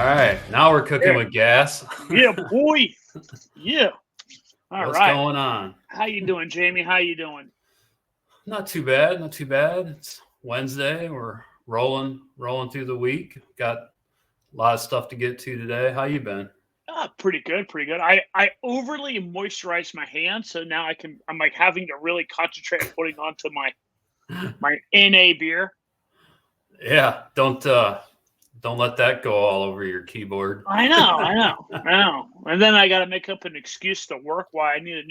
right, now we're cooking with gas. Yeah, boy. Yeah. All What's right. going on? How you doing, Jamie? How you doing? Not too bad. Not too bad. It's Wednesday. We're rolling through the week. Got a lot of stuff to get to today. How you been? Pretty good, pretty good. I overly moisturized my hands, so now I'm like having to really concentrate on putting onto my NA beer. Yeah, don't let that go all over your keyboard. I know. And then I got to make up an excuse to work why I need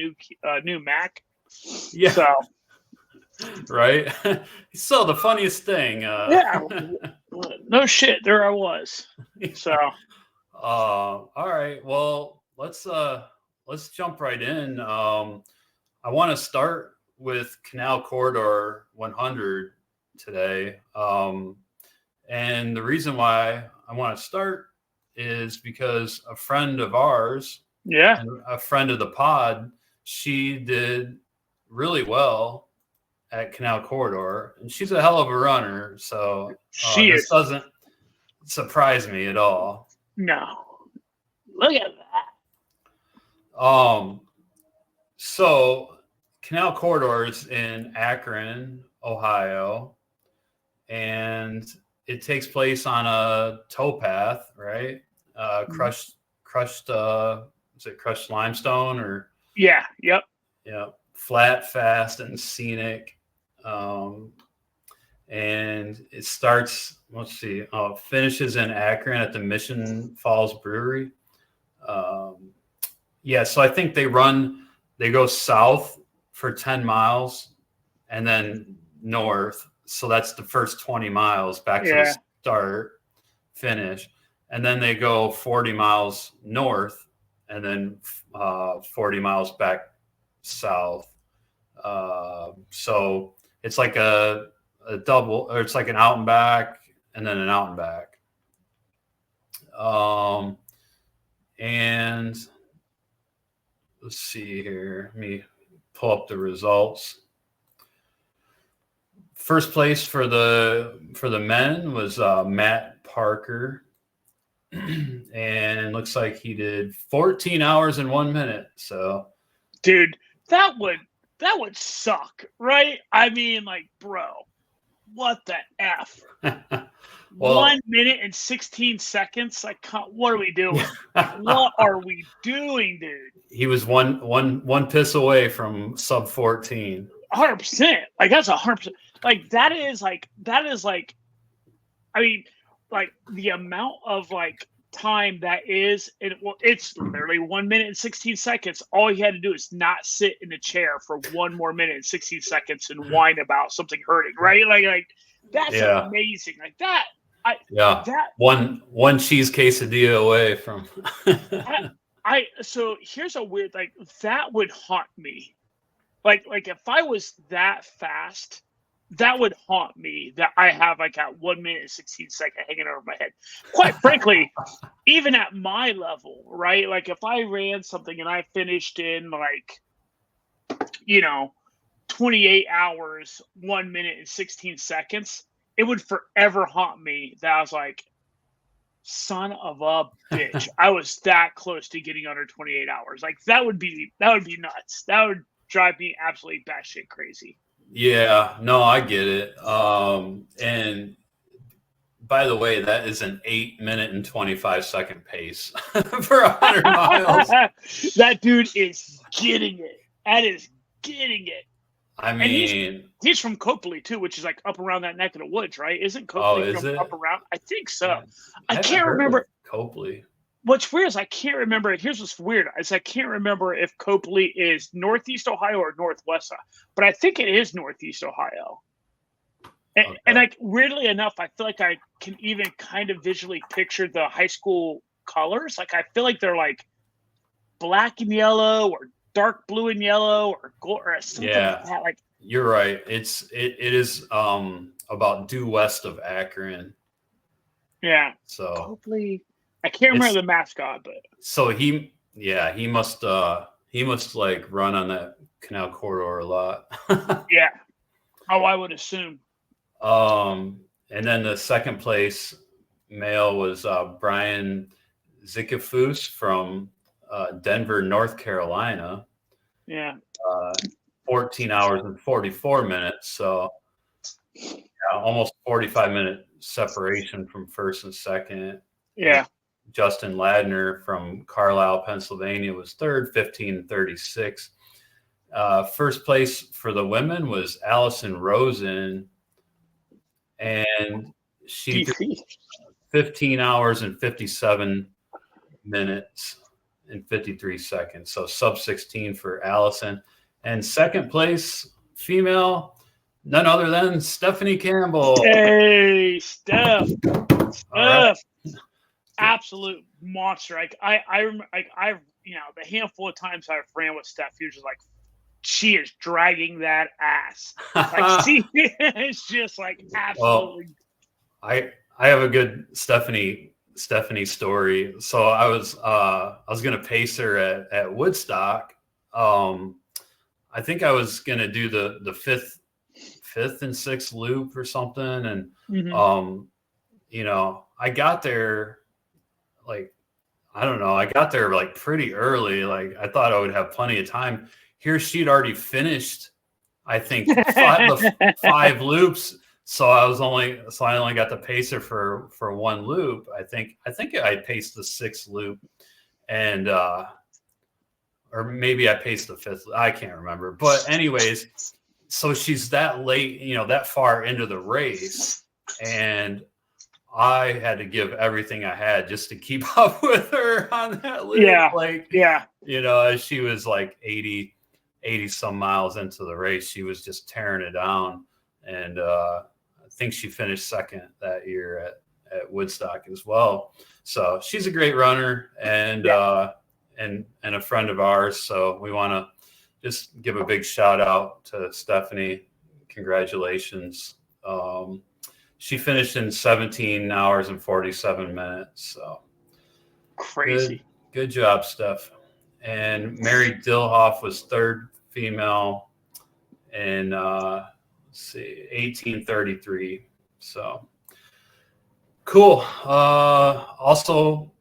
a new Mac. Yeah. So. Right. So the funniest thing. Yeah. No shit. There I was. So. All right. Well, let's jump right in. I want to start with Canal Corridor 100 today. And the reason why I want to start is because a friend of ours, a friend of the pod, she did really well at Canal Corridor, and she's a hell of a runner. So this doesn't surprise me at all. No, look at that. So Canal Corridor is in Akron, Ohio, and it takes place on a towpath, right? Crushed, is it crushed limestone or? Yeah. Yep. Yeah. Flat, fast, and scenic. And it starts, let's see, finishes in Akron at the Mission Falls Brewery. So I think they go south for 10 miles and then north. So that's the first 20 miles back to the start, finish. And then they go 40 miles north and then 40 miles back south. So it's like a double, or it's like an out and back and then an out and back. And let's see here. Let me pull up the results. First place for the men was Matt Parker, and looks like he did 14 hours and 1 minute. So, dude, that would suck, right? I mean, like, bro, what the F? Well, 1 minute and 16 seconds. Like, what are we doing? What are we doing, dude? He was one piss away from sub 14. 100%. Like, that's 100%. Like, that is like, I mean, like, the amount of like time that is, it's literally 1 minute and 16 seconds. All he had to do is not sit in a chair for 1 more minute and 16 seconds and whine about something hurting, right? Like that's amazing. Like that. One cheese quesadilla away from. So here's a weird, like, that would haunt me. Like if I was that fast, that would haunt me, that I have like at 1 minute and 16 seconds hanging over my head. Quite frankly, even at my level, right? Like if I ran something and I finished in like, 28 hours, 1 minute and 16 seconds, it would forever haunt me that I was like, son of a bitch. I was that close to getting under 28 hours. Like that would be nuts. That would drive me absolutely batshit crazy. Yeah, no, I get it. And by the way, that is an 8 minute and 25 second pace for 100 miles. That dude is getting it. That is getting it. I mean, he's from Copley too, which is like up around that neck of the woods, right? Isn't Copley up around? I think so. Yeah. I can't remember Copley. What's weird is I can't remember. Here's what's weird is I can't remember if Copley is Northeast Ohio or Northwest, but I think it is Northeast Ohio. And like weirdly enough, I feel like I can even kind of visually picture the high school colors. Like I feel like they're like black and yellow or dark blue and yellow or gold or something like that. Like you're right. It is about due west of Akron. Yeah. So Copley. I can't remember the mascot, but so he must like run on that Canal Corridor a lot. Yeah. Oh, I would assume. And then the second place male was Bryon Zikafus from Denver, North Carolina. Yeah. 14 hours and 44 minutes. So almost 45-minute separation from first and second. Yeah. Justin Ladner from Carlisle, Pennsylvania was third, 15:36. First place for the women was Allison Rosen, and she did 15 hours and 57 minutes and 53 seconds. So sub 16 for Allison. And second place female, none other than Stephanie Campbell. Hey, Steph. Right. Absolute monster. I remember, the handful of times I've ran with Steph, you're just like, she is dragging that ass. Like, it's just like absolutely. Well, I have a good Stephanie story. So I was gonna pace her at Woodstock. I think I was gonna do the fifth and sixth loop or something, and I got there I got there like pretty early. Like I thought I would have plenty of time. Here she'd already finished, I think, the 5 loops. So I only got to pace her for 1 loop. I think I paced the 6th loop, and or maybe I paced the 5th. I can't remember. But anyways, so she's that late, that far into the race, and I had to give everything I had just to keep up with her on that loop. As she was like 80 some miles into the race, she was just tearing it down. And I think she finished second that year at Woodstock as well. So she's a great runner and a friend of ours. So we want to just give a big shout out to Stephanie. Congratulations. She finished in 17 hours and 47 minutes. So crazy. Good job, Steph. And Mary Dillhoff was third female in 1833. So cool. Also,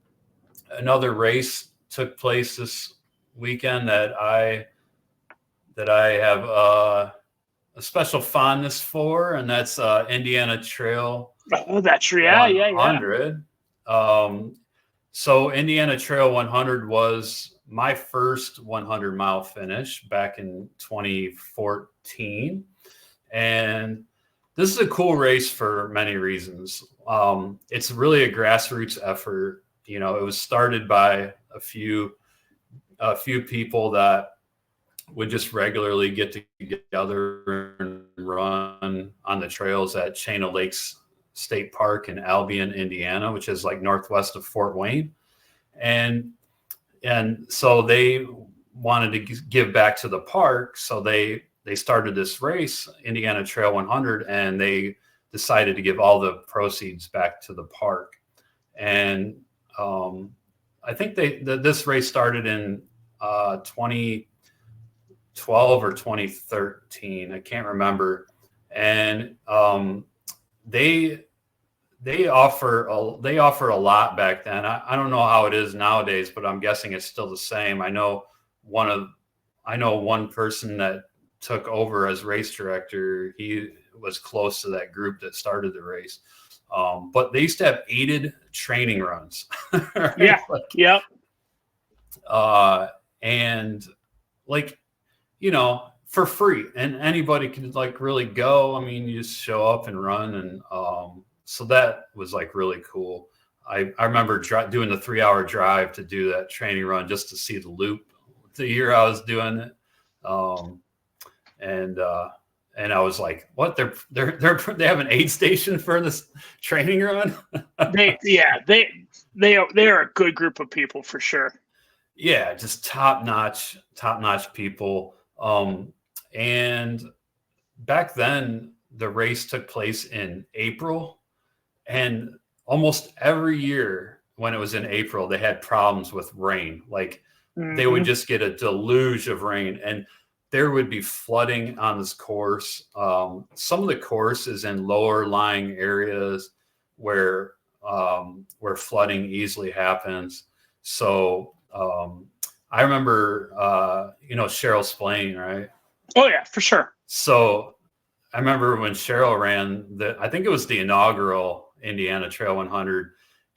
another race took place this weekend that I have a special fondness for, and that's Indiana Trail. Oh, that's yeah. So Indiana Trail 100 was my first 100-mile finish back in 2014, and this is a cool race for many reasons. It's really a grassroots effort. It was started by a few people that would just regularly get together and run on the trails at Chain of Lakes State Park in Albion, Indiana, which is like northwest of Fort Wayne. And so they wanted to give back to the park. So they started this race, Indiana Trail 100, and they decided to give all the proceeds back to the park. And I think this race started in 2012 or 2013. I can't remember. And they offer a lot back then. I don't know how it is nowadays, but I'm guessing it's still the same. I know one person that took over as race director. He was close to that group that started the race. But they used to have aided training runs. Right? Yeah. Yep. And for free, and anybody could really go. I mean, you just show up and run. And so that was really cool. I remember doing the 3-hour drive to do that training run just to see the loop the year I was doing it. And I was like, what? They have an aid station for this training run? They are a good group of people for sure. Yeah, just top-notch people. And back then the race took place in April, and almost every year when it was in April, they had problems with rain. They would just get a deluge of rain, and there would be flooding on this course. Some of the course is in lower lying areas where where flooding easily happens. So I remember, Cheryl Splain, right? Oh yeah, for sure. So I remember when Cheryl ran I think it was the inaugural Indiana Trail 100.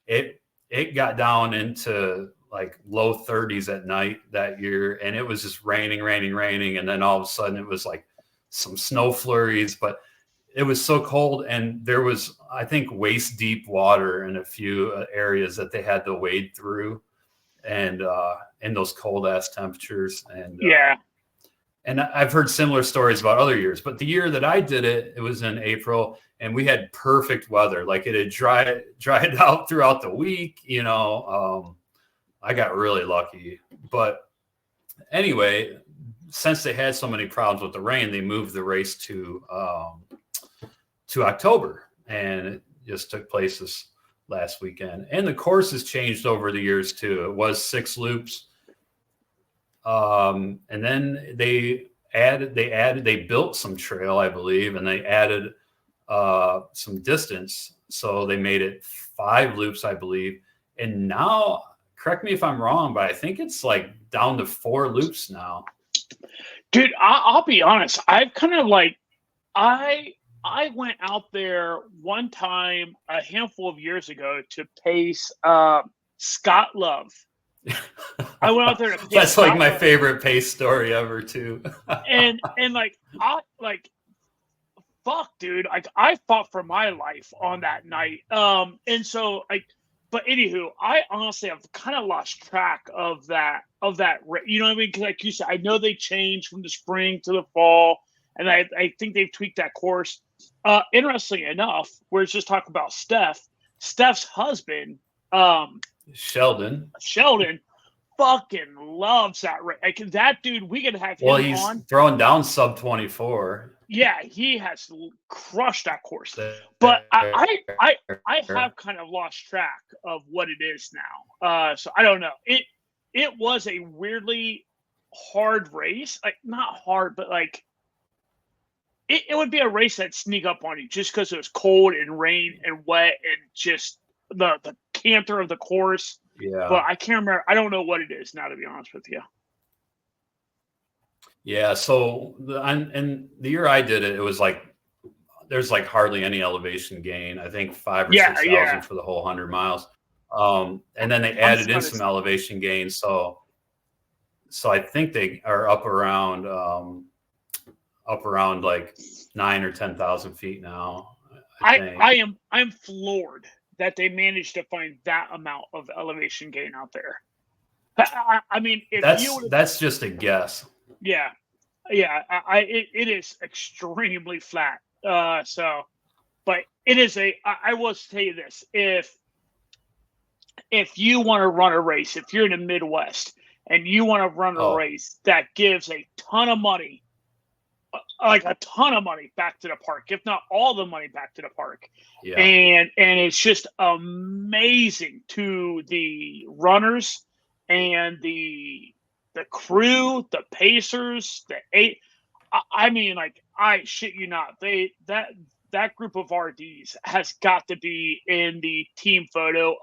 It got down into like low 30s at night that year, and it was just raining, and then all of a sudden it was like some snow flurries, but it was so cold, and there was, I think, waist deep water in a few areas that they had to wade through, and in those cold ass temperatures. And and I've heard similar stories about other years, but the year that I did it, it was in April, and we had perfect weather. Like, it had dried out throughout the week. I got really lucky. But anyway, since they had so many problems with the rain, they moved the race to October, and it just took place this last weekend. And the course has changed over the years too. It was 6 loops. And then they built some trail, I believe, and they added some distance. So they made it 5 loops, I believe. And now, correct me if I'm wrong, but I think it's like down to 4 loops now. Dude, I'll be honest. I've kind of like, I went out there one time a handful of years ago to pace Scott Love. I went out there to pace That's Scott like my Love. favorite pace story ever too. and fuck, dude, like I fought for my life on that night. And so but anywho, I honestly have kind of lost track of that. You know what I mean? Because like you said, I know they changed from the spring to the fall, and I think they've tweaked that course. Interestingly enough, we're just talking about Steph's husband, Sheldon, fucking loves that race. Like, that dude, we could have him well, he's on. throwing down sub 24. Yeah, he has crushed that course. But I have kind of lost track of what it is now. So I don't know. It was a weirdly hard race. Like, not hard, but like it would be a race that'd sneak up on you just because it was cold and rain and wet and just the canter of the course. Yeah. But I can't remember. I don't know what it is now, to be honest with you. Yeah. So and the year I did it, it was like there's like hardly any elevation gain. I think 5,000 or 6,000 for the whole 100 miles. And then they added in some elevation gains. So I think they are up around like 9,000 or 10,000 feet now. I'm floored that they managed to find that amount of elevation gain out there. I mean, that's just a guess. Yeah. It is extremely flat. But it is I will tell you this: if you want to run a race, if you're in the Midwest and you want to run a race that gives a ton of money, like a ton of money back to the park, if not all the money back to the park. Yeah. And it's just amazing to the runners and the crew, the pacers, I mean, like, I shit you not, that group of RDs has got to be in the team photo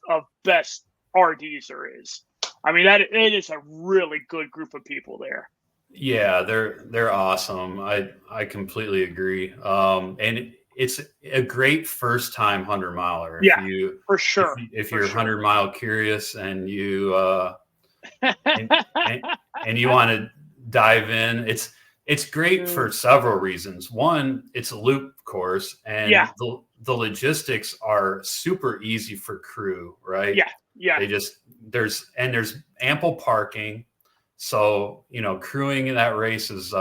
of best RDs there is. I mean, it is a really good group of people there. Yeah, they're awesome. I completely agree. And it's a great first time 100 miler. For sure. If you're 100 mile curious and you and you want to dive in, it's great for several reasons. One, it's a loop course, and the logistics are super easy for crew, right? Yeah. There's ample parking. So, crewing in that race is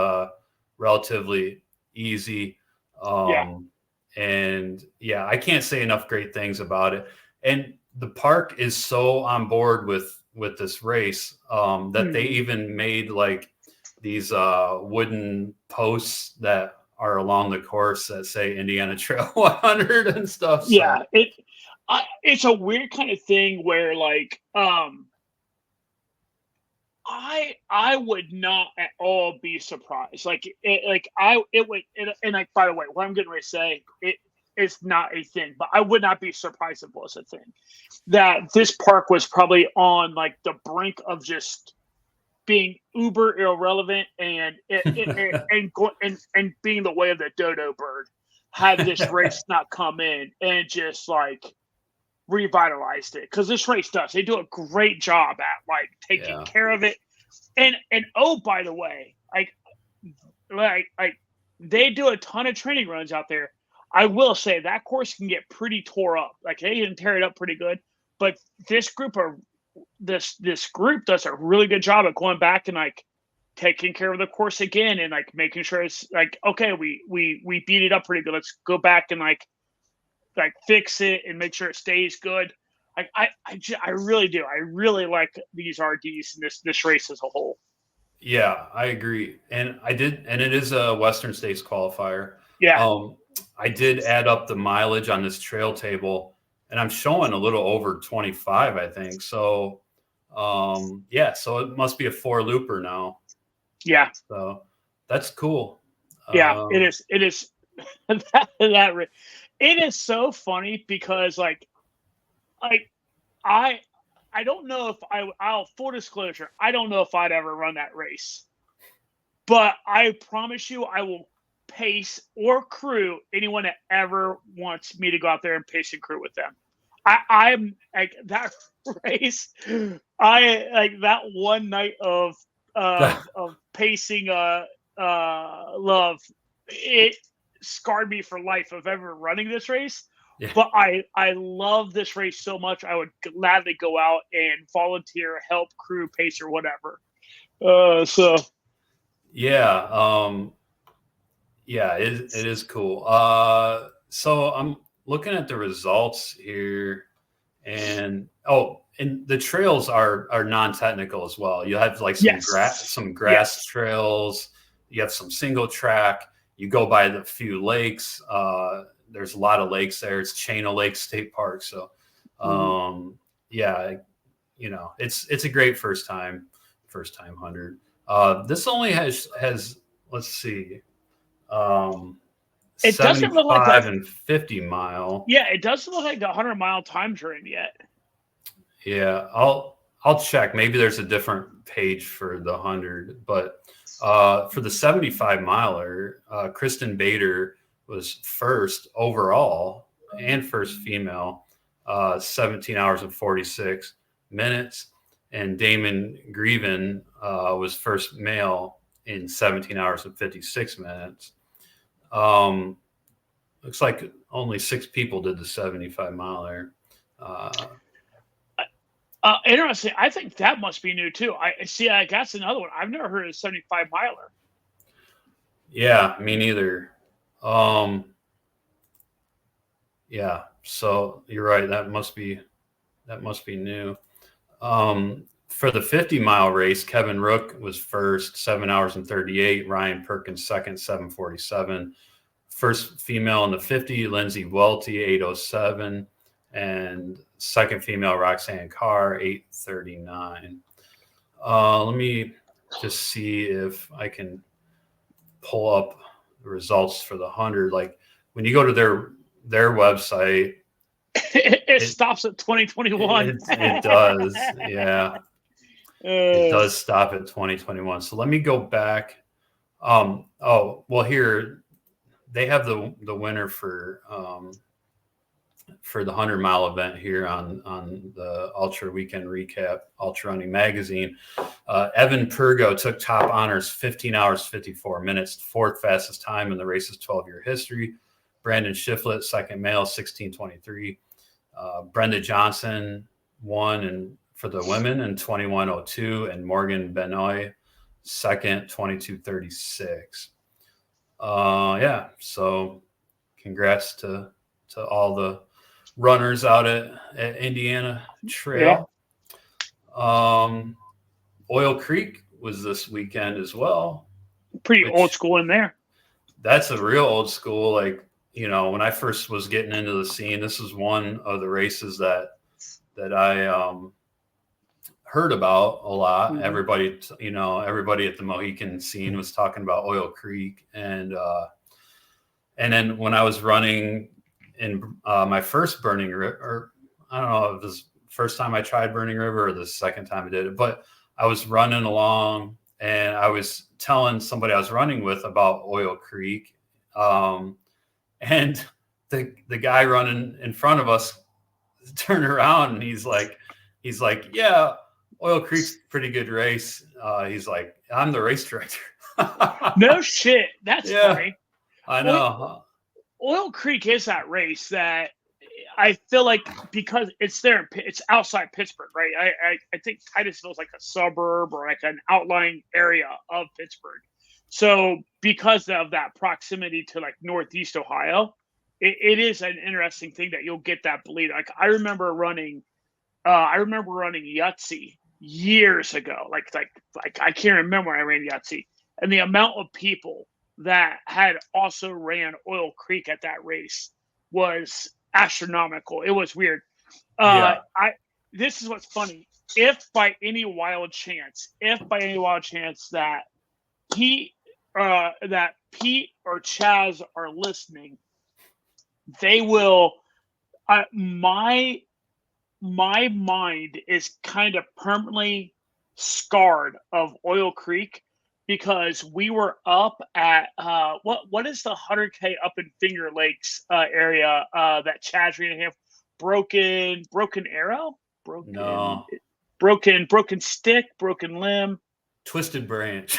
relatively easy. And I can't say enough great things about it. And the park is so on board with this race that they even made like these wooden posts that are along the course that say Indiana Trail 100 and stuff. Yeah, so. It's a weird kind of thing where like I would not at all be surprised. Like it would, and like, by the way, what I'm getting ready to say, it's not a thing, but I would not be surprised if it was a thing. That this park was probably on like the brink of just being uber irrelevant and being the way of the dodo bird had this race not come in and just like revitalized it, because this race they do a great job at like taking care of it. And oh, by the way, like they do a ton of training runs out there. I will say that course can get pretty tore up. Like they can tear it up pretty good, but this group does a really good job of going back and like taking care of the course again and like making sure it's like, okay, we beat it up pretty good. Let's go back and like fix it and make sure it stays good. I really do. I really like these RDs and this race as a whole. Yeah, I agree. And it is a Western States qualifier. Yeah. I did add up the mileage on this trail table, and I'm showing a little over 25, I think. So, so it must be a 4-looper now. Yeah. So that's cool. Yeah, it is. It is. It is so funny because I don't know if I'll full disclosure, I don't know if I'd ever run that race, but I promise you I will pace or crew anyone that ever wants me to go out there and pace and crew with them. I'm like that race. I like that one night of pacing love. It scarred me for life of ever running this race. Yeah. But I love this race so much. I would gladly go out and volunteer, help, crew, pace, or whatever. It is cool. So I'm looking at the results here, and the trails are non-technical as well. You have like some grass trails. You have some single track. You go by the few lakes. There's a lot of lakes there. It's Chain of Lakes State Park. So, it's a great first time 100. This only has let's see, it doesn't look like 75 and 50 mile. Yeah, it doesn't look like the 100-mile time during yet. Yeah, I'll check. Maybe there's a different page for the 100, but for the 75 miler, Kristen Bader was first overall and first female, 17 hours and 46 minutes. And Damon Greven was first male in 17 hours and 56 minutes. Looks like only 6 people did the 75 miler. Interesting. I think that must be new too. I that's another one. I've never heard of a 75 miler. Yeah, me neither. So you're right. That must be new. For the 50-mile race, Kevin Rook was first, 7 hours and 38. Ryan Perkins second, 7:47. First female in the 50, Lindsay Welty, 8:07, and second female, Roxanne Carr, 8:39. Let me just see if I can pull up the results for the 100. Like when you go to their website, it stops at 2021. It does, yeah. It does stop at 2021. So let me go back. Here they have the winner for the 100-mile event here on the Ultra Weekend Recap, Ultra Running Magazine. Evan Pergo took top honors, 15 hours, 54 minutes, fourth fastest time in the race's 12-year history. Brandon Shiflett, second male, 16:23. Brenda Johnson won for the women in 21:02, and Morgan Benoit second, 22:36. So congrats to all the runners out at Indiana Trail. Yeah. Oil Creek was this weekend as well. Pretty old school in there. That's a real old school. Like, when I first was getting into the scene, this is one of the races that I heard about a lot. Mm-hmm. Everybody at the Mohican scene was talking about Oil Creek, and then when I was running in my first Burning River, or I don't know if it was the first time I tried Burning River or the second time I did it, but I was running along and I was telling somebody I was running with about Oil Creek. And the guy running in front of us turned around and he's like, yeah, Oil Creek's a pretty good race. He's like, I'm the race director. No shit. That's funny. I know. Oil Creek is that race that I feel like, because it's there, it's outside Pittsburgh, right? I think Titusville is like a suburb or like an outlying area of Pittsburgh. So because of that proximity to like Northeast Ohio, it is an interesting thing that you'll get that bleed. Like I remember running Yahtzee years ago. Like I can't remember when I ran Yahtzee, and the amount of people that had also ran Oil Creek at that race was astronomical. It was weird. This is what's funny. If by any wild chance that Pete or Chaz are listening, they will. My mind is kind of permanently scarred of Oil Creek, because we were up at what is the 100K up in Finger Lakes area that Chaz ran half? Broken arrow, broken stick, broken limb, Twisted branch.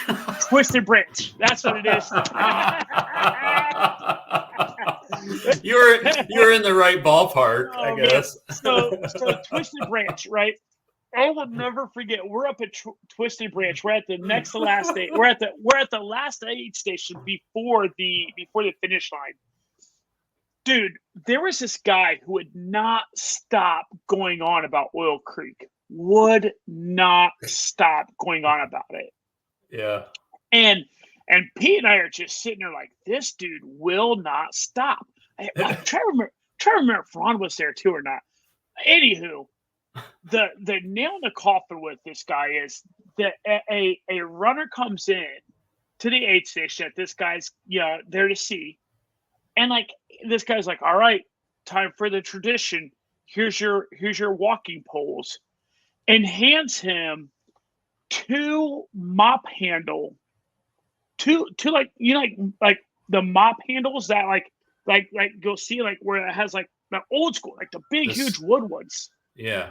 Twisted branch. That's what it is. You're in the right ballpark, I guess. So Twisted Branch, right? I will never forget. We're up at Twisted Branch. We're at the next to last day. We're at the last aid station before the finish line. Dude, there was this guy who would not stop going on about Oil Creek. Would not stop going on about it. Yeah. And Pete and I are just sitting there like, this dude will not stop. I'm trying to remember if Ron was there too or not. Anywho, the nail in the coffin with this guy is that a runner comes in to the aid station that this guy's there to see, and like this guy's like, all right, time for the tradition. Here's your walking poles, and hands him two mop handle. Two like like the mop handles that like you'll see like where it has like the old school, like the big huge wood ones. Yeah.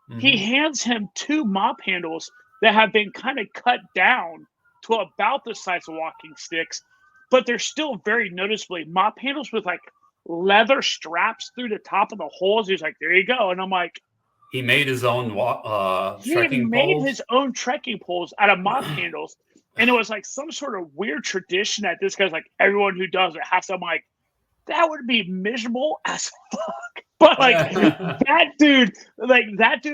Mm-hmm. He hands him two mop handles that have been kind of cut down to about the size of walking sticks, but they're still very noticeably mop handles with like leather straps through the top of the holes. He's like, there you go. And I'm like, he made his own trekking poles out of mop handles. And it was like some sort of weird tradition that this guy's like, everyone who does it has to. I'm like, that would be miserable as fuck. But like that dude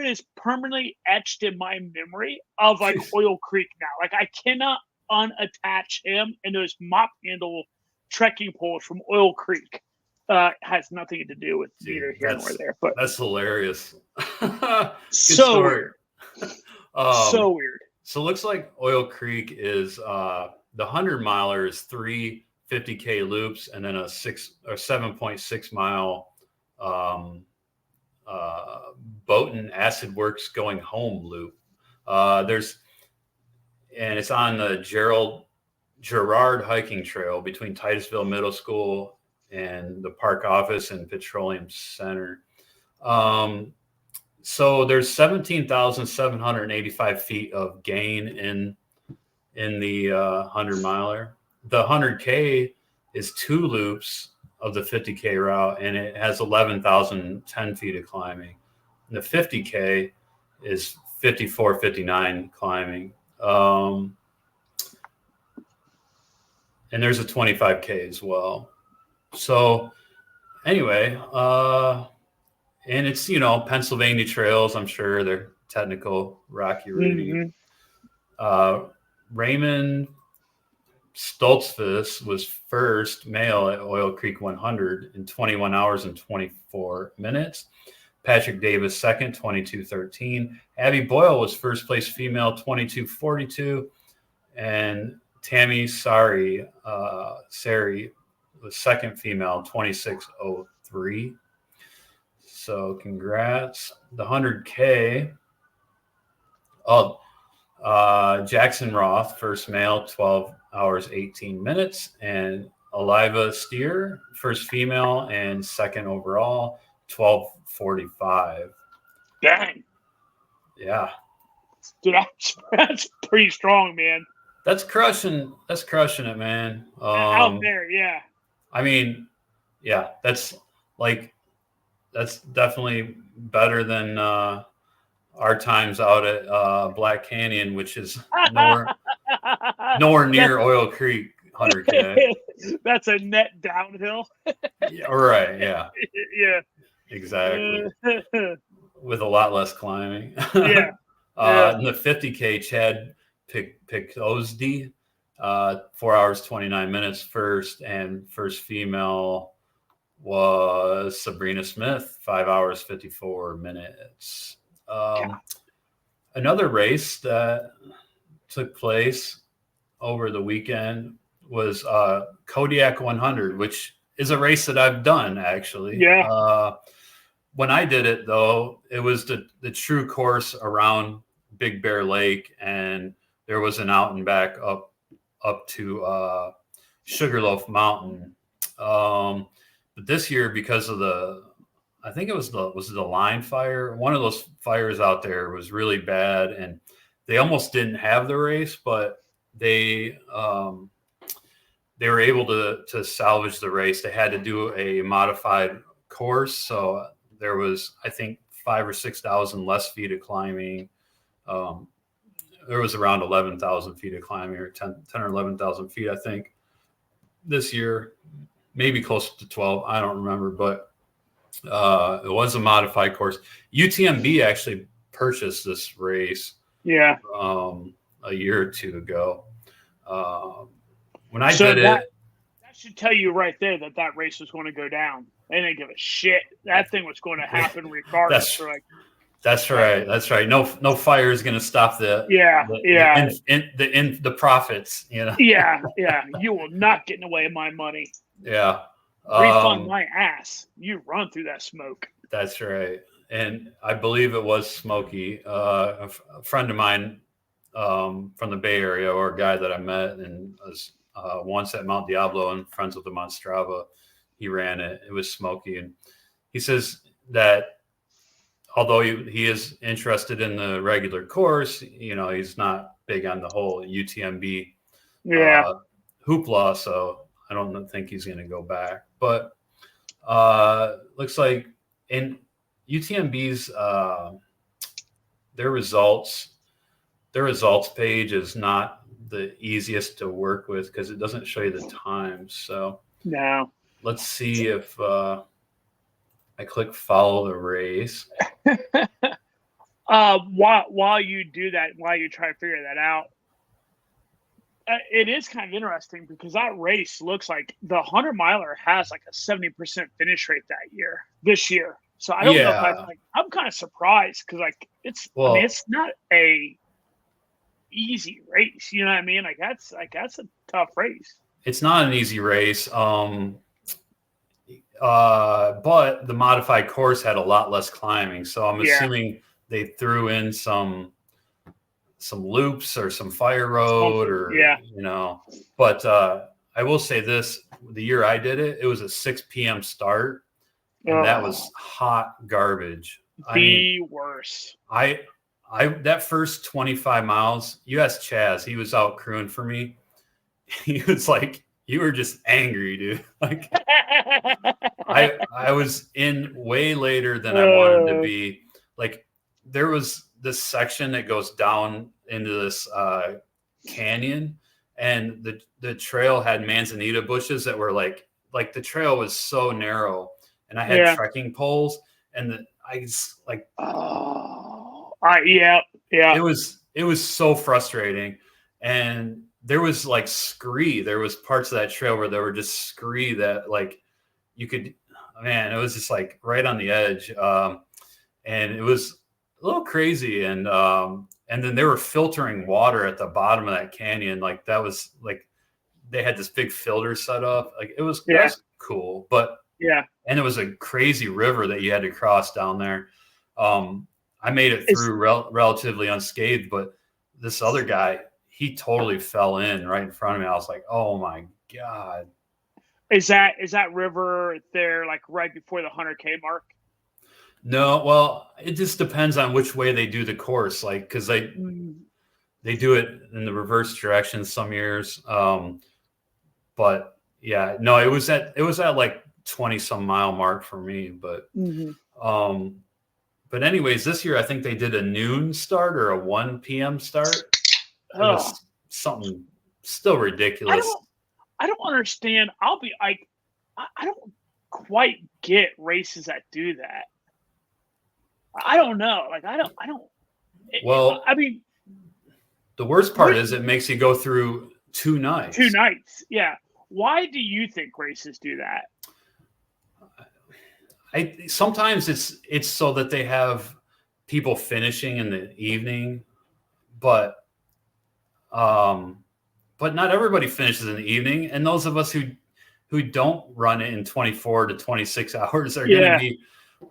is permanently etched in my memory of like Oil Creek now. Like I cannot unattach him, and those mop handle trekking poles from Oil Creek. Has nothing to do with neither here nor there. But that's hilarious. So weird. So weird. So it looks like Oil Creek is the 100 miler is 3 50K loops and then a 7.6 mile Boaton Acid Works going home loop. And it's on the Gerard hiking trail between Titusville Middle School and the park office and Petroleum Center. So there's 17,785 feet of gain in the 100 miler. The 100K is 2 loops of the 50K route, and it has 11,010 feet of climbing. And the 50K is 5459 climbing. And there's a 25K as well. So anyway, and it's, Pennsylvania trails. I'm sure they're technical, rocky, rooty. Mm-hmm. Raymond Stoltzfus was first male at Oil Creek 100 in 21 hours and 24 minutes. Patrick Davis second, 22:13. Abby Boyle was first place female, 22:42. And Tammy Sari was second female, 26:03. free. So congrats. The 100K. Oh, Jackson Roth, first male, 12 hours, 18 minutes. And Aliva Steer, first female and second overall, 12:45. Dang. Yeah. Dude, that's pretty strong, man. That's crushing it, man. Out there, yeah. I mean, yeah, that's definitely better than our times out at Black Canyon, which is nowhere near Oil Creek 100K. That's a net downhill. Yeah, right, yeah. Yeah. Exactly. With a lot less climbing. Yeah. In the 50K, Chad Picosdi, 4 hours, 29 minutes first, and first female was Sabrina Smith, 5 hours, 54 minutes. Another race that took place over the weekend was Kodiak 100, which is a race that I've done, actually. Yeah. When I did it, though, it was the true course around Big Bear Lake, and there was an out and back up to Sugarloaf Mountain. But this year, because of I think it was the line fire. One of those fires out there was really bad, and they almost didn't have the race, but they were able to salvage the race. They had to do a modified course, so there was, I think, 5,000 or 6,000 less feet of climbing. There was around 11,000 feet of climbing, or 10 or 11,000 feet, I think, this year, maybe close to 12. I don't remember, but it was a modified course. UTMB actually purchased this race. Yeah. A year or two ago. When I did it, that should tell you right there that race was going to go down. They didn't give a shit. That thing was going to happen regardless. That's right. No fire is going to stop the profits. You know. Yeah. You will not get in the way of my money. Yeah. Refund my ass. You run through that smoke. That's right. And I believe it was Smokey, a friend of mine from the Bay Area, or a guy that I met and was once at Mount Diablo and friends with him on Strava. He ran it. It was Smokey. And he says that although he is interested in the regular course, he's not big on the whole UTMB hoopla. So I don't think he's going to go back. But looks like in UTMB's their results page is not the easiest to work with because it doesn't show you the times. So no. Let's see if I click follow the race. While you do that, while you try to figure that out, it is kind of interesting because that race looks like the 100-miler has like a 70% finish rate this year. So I don't know if I'm kind of surprised because it's not a easy race. You know what I mean? That's a tough race. It's not an easy race. But the modified course had a lot less climbing. So I'm assuming they threw in some loops or some fire road but I will say this, the year I did it, it was a 6 p.m. start. And that was hot garbage. Worst. I that first 25 miles, you asked Chaz, he was out crewing for me. He was like, you were just angry, dude. Like I was in way later than I wanted to be. Like there was this section that goes down into this canyon, and the trail had manzanita bushes that were like the trail was so narrow, and I had trekking poles, and it was so frustrating. And there was like scree. There was parts of that trail where there were just scree that like you could, man, it was just like right on the edge. And it was a little crazy. And then they were filtering water at the bottom of that canyon. Like that was like, they had this big filter set up. Like it was cool, but Yeah. And it was a crazy river that you had to cross down there. I made it Is- through relatively unscathed, but this other guy, he totally fell in right in front of me. I was like, oh my God. Is that river there like right before the 100K mark? No, well, it just depends on which way they do the course. Like, because they do it in the reverse direction some years. But yeah, no, it was at like 20 some mile mark for me. But but anyways, this year I think they did a noon start or a 1 p.m. start. It was something still ridiculous. I don't understand. I'll be like, I don't quite get races that do that. I don't know. Like, I don't. Well, I mean, the worst part is it makes you go through 2 nights. 2 nights, yeah. Why do you think races do that? Sometimes it's so that they have people finishing in the evening, but not everybody finishes in the evening, and those of us who don't run it in 24 to 26 hours are going to be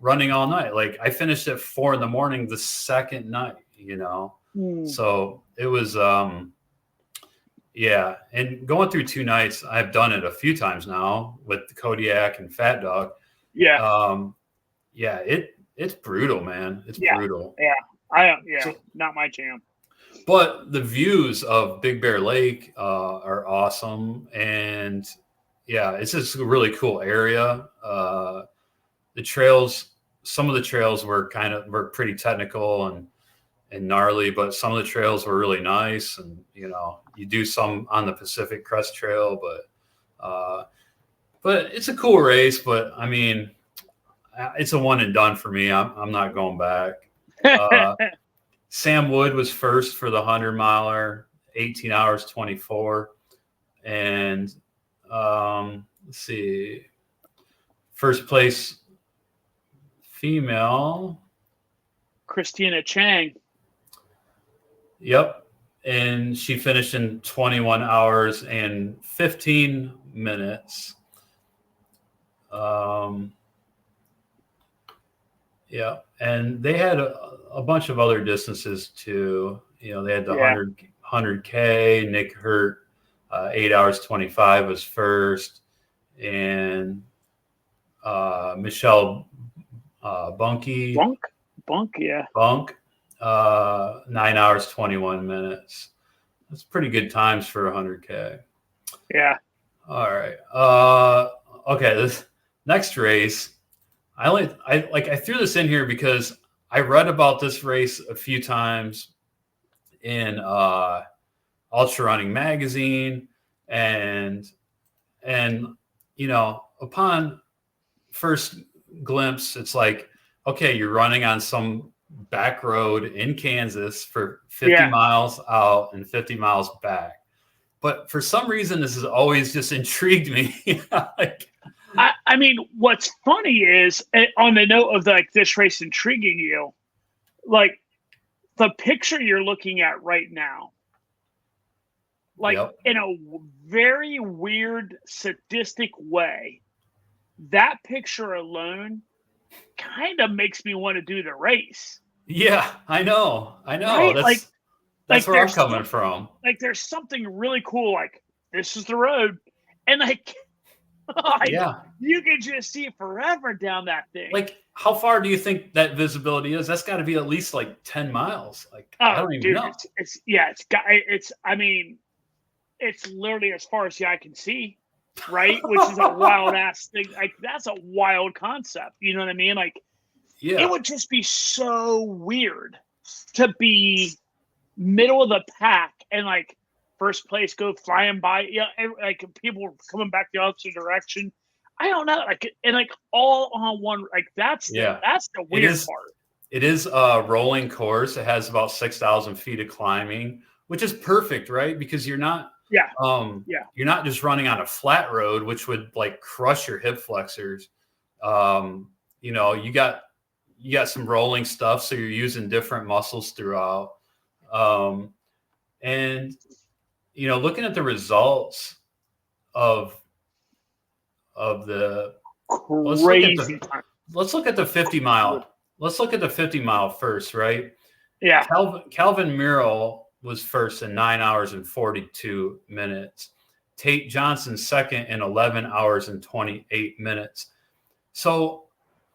running all night. Like I finished at 4 a.m. the second night, so it was yeah. And going through 2 nights, I've done it a few times now with the Kodiak and Fat Dog. Yeah, it's brutal, man. It's brutal. Yeah, not my jam. But the views of Big Bear Lake are awesome, and yeah, it's just a really cool area. The trails, some of the trails were pretty technical and gnarly, but some of the trails were really nice. And you do some on the Pacific Crest Trail, but it's a cool race. But I mean, it's a one and done for me. I'm not going back. Sam Wood was first for the 100-miler, 18 hours 24, and let's see, first place female, Christina Chang. Yep, and she finished in 21 hours and 15 minutes. Yeah, and they had a bunch of other distances too. They had the 100K. Nick Hurt, 8 hours 25 was first, and Michelle Bunky. Bunk, yeah. Bunk, 9 hours 21 minutes. That's pretty good times for 100K. Yeah. All right. Okay, this next race. I threw this in here because I read about this race a few times in Ultra Running magazine, and upon first glimpse, it's like, okay, you're running on some back road in Kansas for 50 miles out and 50 miles back. But for some reason, this has always just intrigued me. I mean, what's funny is, on the note of this race intriguing you, like the picture you're looking at right now, in a very weird, sadistic way, that picture alone kind of makes me want to do the race. Yeah, I know. Right? That's where I'm coming from. Like, there's something really cool. Like, this is the road, and you can just see it forever down that thing. Like, how far do you think that visibility is? That's got to be at least like 10 miles. Like, I don't even know. I mean, it's literally as far as the eye can see, right? Which is a wild ass thing. Like, that's a wild concept. You know what I mean? Like, it would just be so weird to be middle of the pack and first place go flying by. Like people coming back the opposite direction. I don't know. All on one. That's the weird part. It is a rolling course. It has about 6,000 feet of climbing, which is perfect, right? Because you're not. You're not just running on a flat road, which would crush your hip flexors. You got some rolling stuff, so you're using different muscles throughout. And looking at the results of the crazy time. Let's look at the 50 mile. Let's look at the 50 mile first, right? Yeah. Calvin Murrell was first in 9 hours and 42 minutes. Tate Johnson second in 11 hours and 28 minutes. So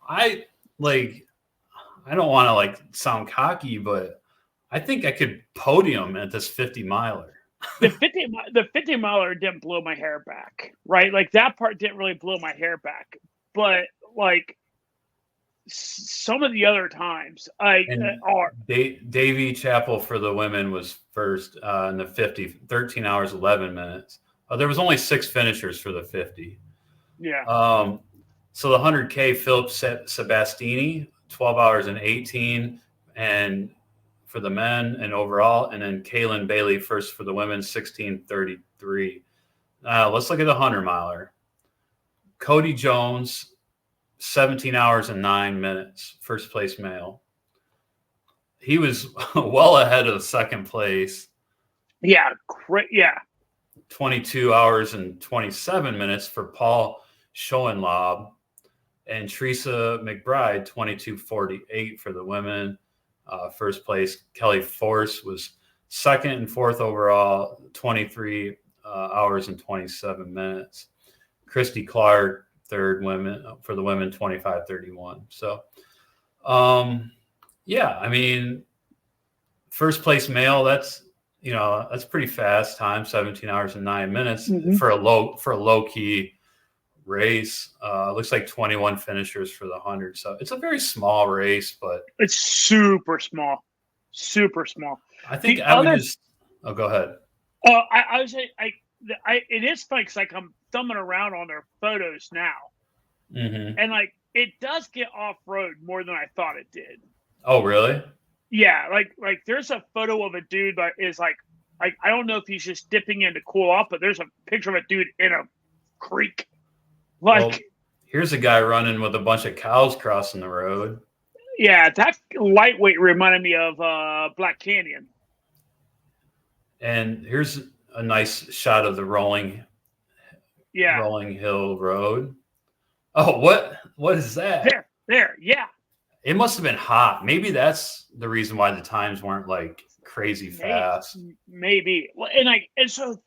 I don't want to like sound cocky, but I think I could podium at this 50 miler. The 50 miler didn't blow my hair back, right? Like that part didn't really blow my hair back, but like some of the other times, Davy Chapel for the women was first in the 50, 13 hours 11 minutes. There was only 6 finishers for the 50. Yeah. So the 100K, Philip Sebastini, 12 hours and 18, and for the men and overall, and then Kaylin Bailey first for the women, 16:33. Let's look at the 100 miler. Cody Jones, 17 hours and 9 minutes, first place male. He was well ahead of second place. Yeah, yeah. 22 hours and 27 minutes for Paul Schoenlob, and Teresa McBride, 22:48 for the women. First place, Kelly Force was second and fourth overall, 23 hours and 27 minutes. Christy Clark, third for the women, 25:31. So, yeah, I mean, first place male, that's pretty fast time, 17 hours and 9 minutes for a low key race. Looks like 21 finishers for the 100. So it's a very small race, but it's super small. I think oh, go ahead. I would say it is funny because like I'm thumbing around on their photos now, and like it does get off road more than I thought it did. Oh, really? Yeah, like there's a photo of a dude that is like I don't know if he's just dipping in to cool off, but there's a picture of a dude in a creek. Like, well, here's a guy running with a bunch of cows crossing the road. Yeah, that lightweight reminded me of Black Canyon. And here's a nice shot of the rolling hill road. Oh, what is that? There, yeah. It must have been hot. Maybe that's the reason why the times weren't like crazy fast. Maybe. Well, so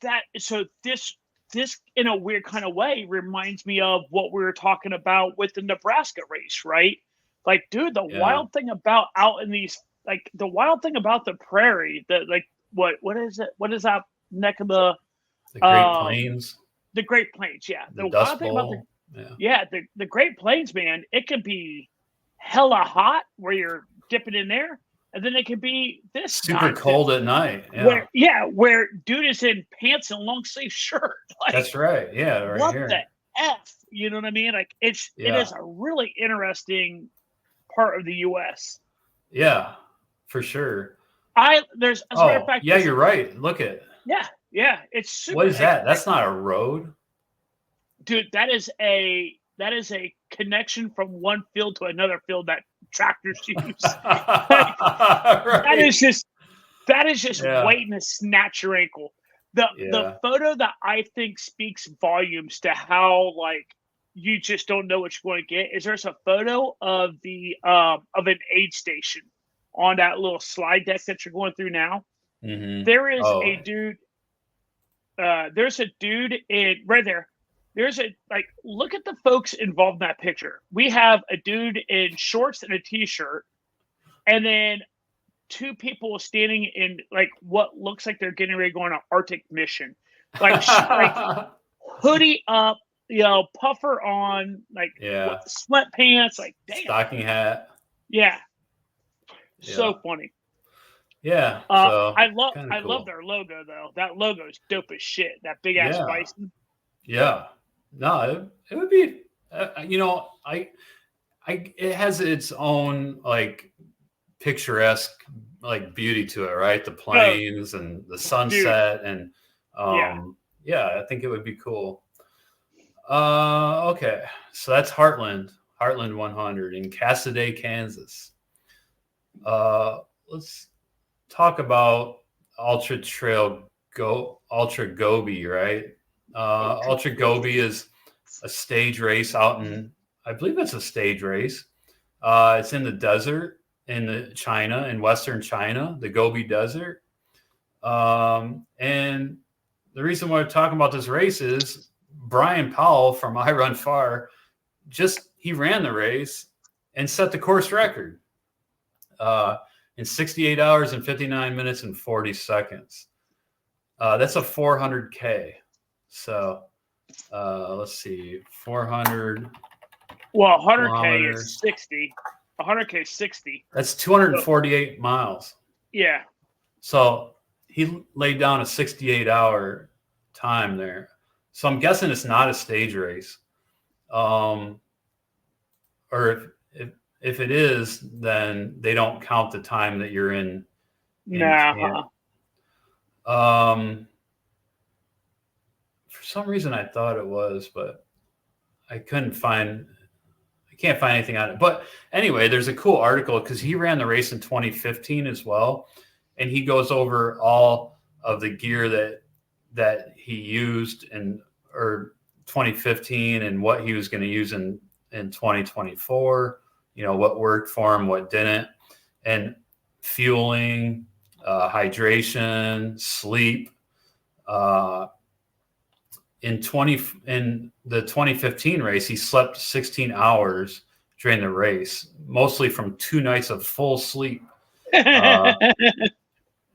this in a weird kind of way reminds me of what we were talking about with the Nebraska race, right? Like, dude, the wild thing about out in these, like the wild thing about the prairie, that like what is it? What is that neck of the Great Plains? The Great Plains, yeah. The wild thing about the Great Plains, man, it can be hella hot where you're dipping in there. And then it can be this super cold at night. Yeah. Where dude is in pants and long sleeve shirt. Like, that's right. Yeah, right what here. the F? You know what I mean? Like it is a really interesting part of the US. Yeah, for sure. As a matter of fact, you're right. Look at. Yeah. It's super. What is that? That's not a road. Dude, that is a connection from one field to another field that tractors use. Right. That is just waiting to snatch your ankle. The photo that I think speaks volumes to how like you just don't know what you're going to get is there's a photo of the of an aid station on that little slide deck that you're going through now. There is a dude. There's a dude in right there. There's look at the folks involved in that picture. We have a dude in shorts and a t-shirt, and then 2 people standing in like what looks like they're getting ready to go on an Arctic mission, like hoodie up, puffer on, sweatpants, like damn, stocking hat. Yeah. So funny. Yeah. I love their logo though. That logo is dope as shit. That big ass bison. Yeah. No, it would be, it has its own like picturesque like beauty to it, right? The plains and the sunset, and I think it would be cool. Okay, so that's Heartland 100 in Cascade, Kansas. Let's talk about Ultra Trail Gobi, right? Ultra Gobi is a stage race out in I believe it's a stage race. It's in the desert in Western China, the Gobi Desert. And the reason why we're talking about this race is Bryon Powell from iRunFar he ran the race and set the course record in 68 hours and 59 minutes and 40 seconds. That's a 400K. So let's see, 400. Well, 100K is 60. 100K is 60. That's 248 miles. Yeah. So he laid down a 68-hour time there. So I'm guessing it's not a stage race. Or if it is, then they don't count the time that you're in. Nah. For some reason I thought it was, but I can't find anything on it. But anyway, there's a cool article because he ran the race in 2015 as well. And he goes over all of the gear that he used in 2015 and what he was going to use in 2024, what worked for him, what didn't, and fueling, hydration, sleep. In the 2015 race, he slept 16 hours during the race, mostly from 2 nights of full sleep,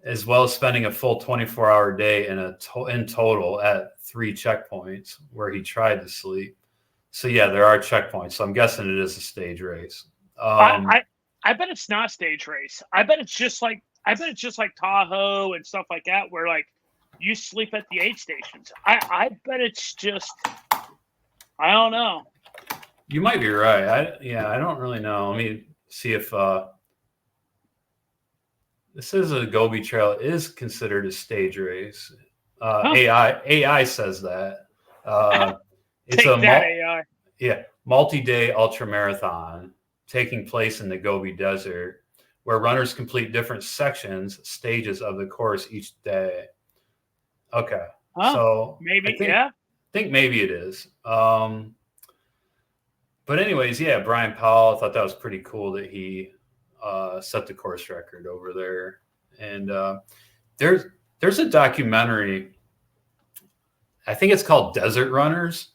as well as spending a full 24-hour day in total at 3 checkpoints where he tried to sleep. So yeah, there are checkpoints. So I'm guessing it is a stage race. I bet it's not a stage race. I bet it's just like Tahoe and stuff like that, where like you sleep at the aid stations. I bet it's just, I don't know. You might be right. I don't really know. Let me see if this is a Gobi Trail is considered a stage race. AI says that. It's AI. Multi-day ultramarathon taking place in the Gobi Desert, where runners complete different stages of the course each day. Okay, so maybe I think maybe it is. But anyways, yeah, Bryon Powell, I thought that was pretty cool that he set the course record over there. And there's a documentary, I think it's called Desert Runners.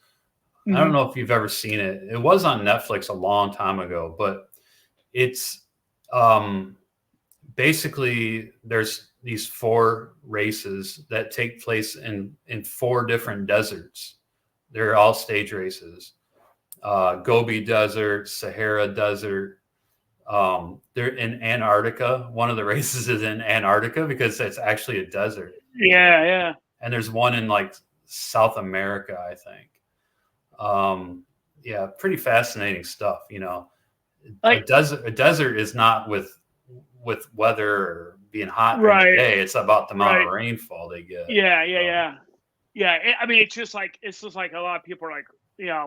Mm-hmm. I don't know if you've ever seen it. It was on Netflix a long time ago, but it's basically there's these 4 races that take place in 4 different deserts. They're all stage races. Gobi Desert, Sahara Desert. They're in Antarctica. One of the races is in Antarctica because it's actually a desert. Yeah. And there's one in like South America, I think. Pretty fascinating stuff. Like, a desert is not with weather or being hot every day. It's about the amount of rainfall they get. Yeah. I mean, it's just like a lot of people are like,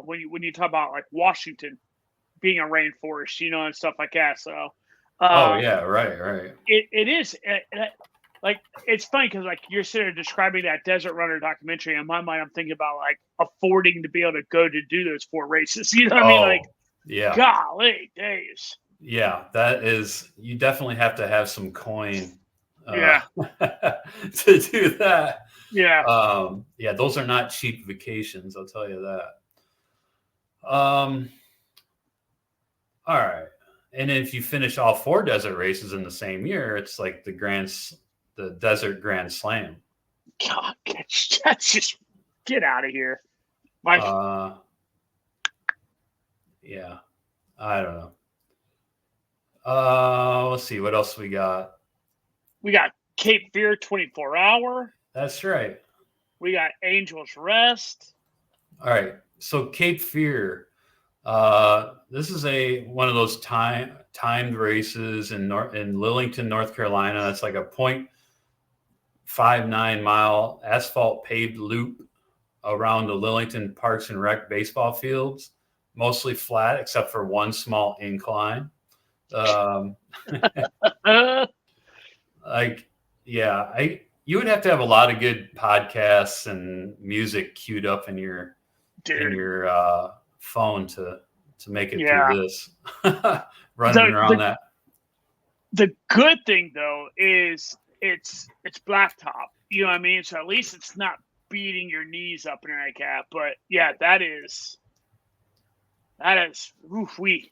when you talk about like Washington being a rainforest, and stuff like that. So, right. It is like, it's funny because like you're sitting there describing that Desert Runner documentary. In my mind, I'm thinking about like affording to be able to go to do those 4 races. You know what I mean? Like, yeah, golly days. Yeah, that is. You definitely have to have some coin. To do that. Yeah. Those are not cheap vacations. I'll tell you that. All right. And if you finish all 4 desert races in the same year, it's like the Desert Grand Slam. God, that's just, get out of here. Yeah, I don't know. Let's see what else we got. We got Cape Fear 24-hour. That's right. We got Angel's Rest. All right. So Cape Fear. This is one of those timed races in Lillington, North Carolina. It's like a 0.59 mile asphalt paved loop around the Lillington Parks and Rec baseball fields, mostly flat except for one small incline. You would have to have a lot of good podcasts and music queued up in your phone to to make it through this. Running around that. The good thing though is it's blacktop. You know what I mean? So at least it's not beating your knees up and like that. But yeah, that is oof wee.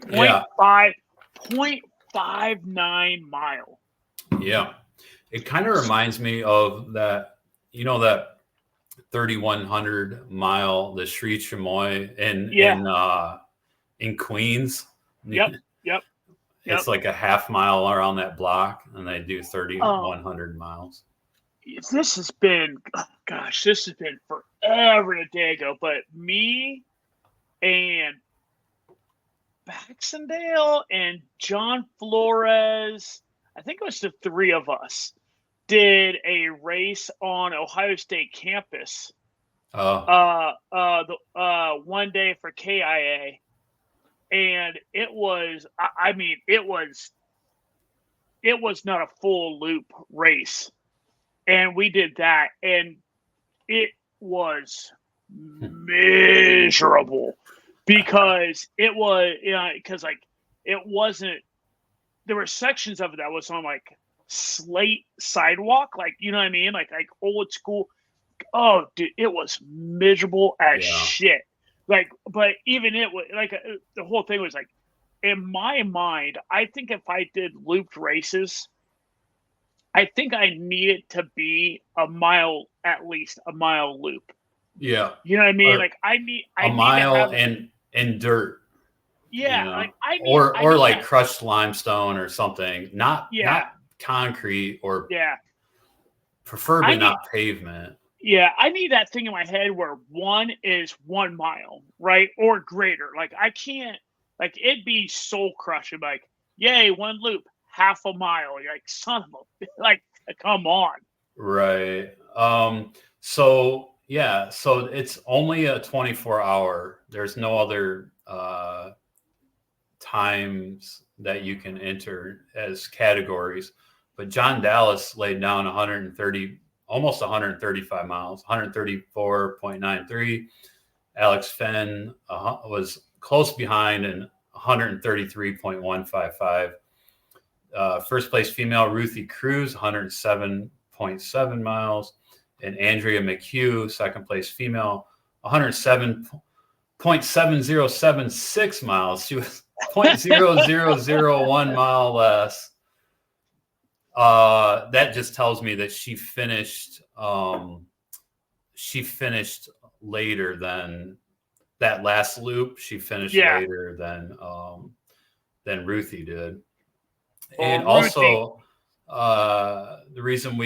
0.59 mile. Yeah. It kind of reminds me of that, that 3,100 mile, the Sri Chamoy in Queens. Yep. It's like a half mile around that block, and they do 3,100 miles. This has been forever and a day ago, but me and Baxendale and John Flores, I think it was the three of us, did a race on Ohio State campus. The one day for KIA. And it was not a full loop race. And we did that, and it was miserable because it wasn't, there were sections of it that was on like slate sidewalk, like, you know what I mean? Like old school. Oh, dude, it was miserable as shit. Like, but even it was like the whole thing was like, in my mind, I think if I did looped races, I think I needed to be at least a mile loop. Yeah. You know what I mean? Like I need a mile and dirt. Yeah. Like like crushed limestone or something. Not concrete or preferably not pavement. Yeah, I need that thing in my head where one is 1 mile, right? Or greater. Like I can't, like it'd be soul crushing. Like, yay, one loop, half a mile. You're like, son of a, like, come on. Right. So it's only a 24-hour. There's no other times that you can enter as categories. But John Dallas laid down almost 135 miles, 134.93. Alex Fenn was close behind and 133.155. First place female, Ruthie Cruz, 107.7 miles. And Andrea McHugh, second place female, 107.7076 miles. She was 0.0001 mile less. That just tells me that she finished later than that last loop. She finished later than Ruthie did. And also the reason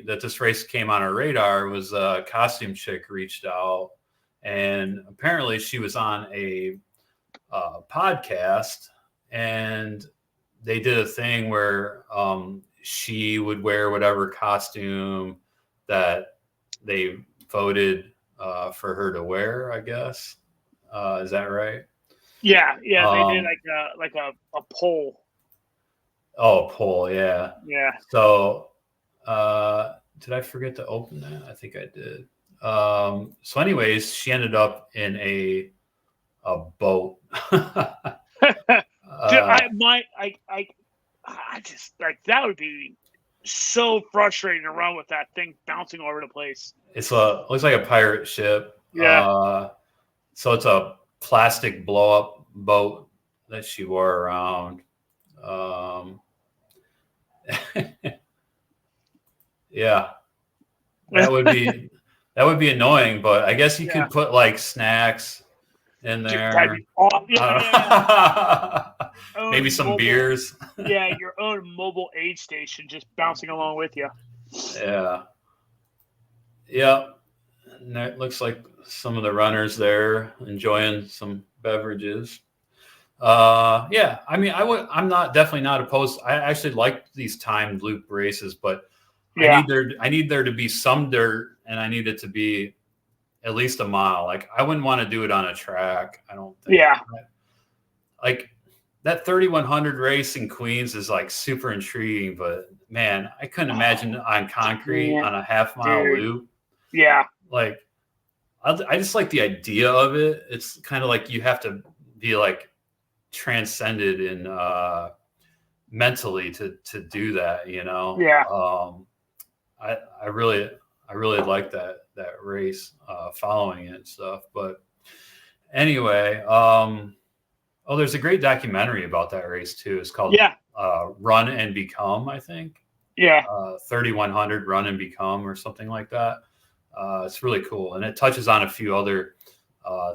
that this race came on our radar was a costume chick reached out, and apparently she was on a podcast, and they did a thing where she would wear whatever costume that they voted for her to wear, I guess. Is that right? Yeah. They did like a poll. Oh, a poll, yeah. Yeah. So did I forget to open that? I think I did. So anyways, she ended up in a boat. I just like that would be so frustrating to run with that thing bouncing all over the place. It looks like a pirate ship. Yeah. So it's a plastic blow up boat that she wore around. Yeah. That would be annoying, but I guess you could put like snacks in there. Maybe some beers. Yeah, your own mobile aid station just bouncing along with you. Yeah. And that looks like some of the runners there enjoying some beverages. I mean, I'm definitely not opposed. I actually like these timed loop races, but I need there to be some dirt, and I need it to be at least a mile. Like I wouldn't want to do it on a track. I don't think. Yeah. Like that 3,100 race in Queens is like super intriguing, but man, I couldn't imagine on concrete on a half mile loop. Yeah. Like I just like the idea of it. It's kind of like you have to be like transcended in mentally to do that, you know. Yeah. I really like that race, following it and stuff. But anyway, there's a great documentary about that race too. It's called Run and Become, I think. Yeah. 3100 Run and Become or something like that. It's really cool, and it touches on a few other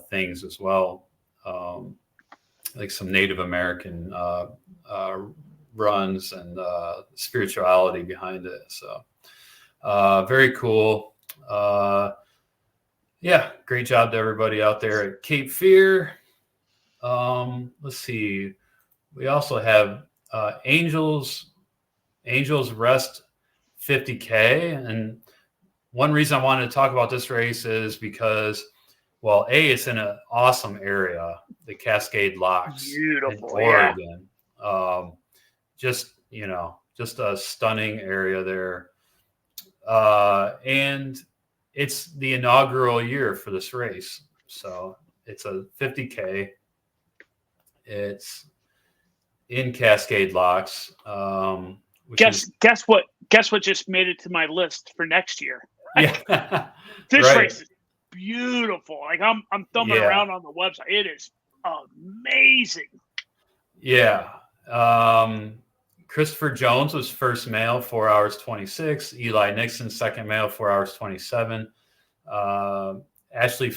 things as well, like some Native American runs and spirituality behind it. So very cool. Yeah, great job to everybody out there at Cape Fear. Let's see. We also have Angels Rest 50K. And one reason I wanted to talk about this race is because, well, it's in an awesome area, the Cascade Locks. Beautiful, in Oregon. Just a stunning area there. And it's the inaugural year for this race. So it's a 50K. It's in Cascade Locks. Guess what just made it to my list for next year? Yeah. This race is beautiful. Like I'm thumbing around on the website. It is amazing. Yeah. Christopher Jones was first male, 4 hours 26. Eli Nixon, second male, 4 hours 27. Ashley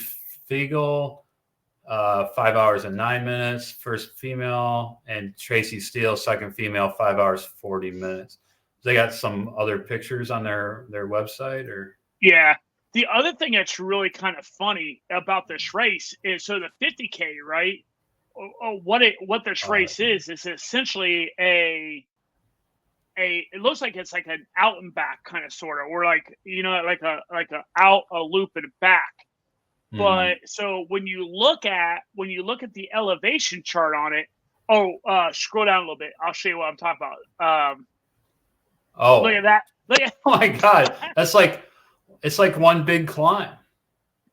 Fiegel, 5 hours and 9 minutes, first female, and Tracy Steele, second female, 5 hours 40 minutes. They got some other pictures on their website, or? Yeah. The other thing that's really kind of funny about this race is, so the 50K, right? What this race is essentially it looks like it's like an out and back kind of sort of, or like, like a out, a loop, and back. But so when you look at the elevation chart on it, scroll down a little bit. I'll show you what I'm talking about. Look at that. Oh my God. It's like one big climb.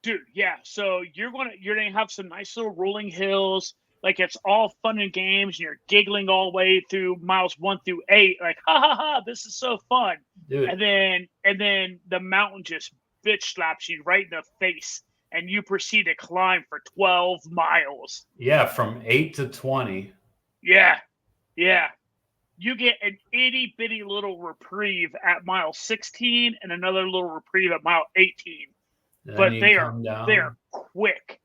Dude, yeah. So you're gonna have some nice little rolling hills. Like, it's all fun and games, and you're giggling all the way through miles 1 through 8. Like, ha ha ha, this is so fun. Dude. And then the mountain just bitch slaps you right in the face, and you proceed to climb for 12 miles. Yeah, from 8 to 20. Yeah. You get an itty bitty little reprieve at mile 16 and another little reprieve at mile 18. But they are quick.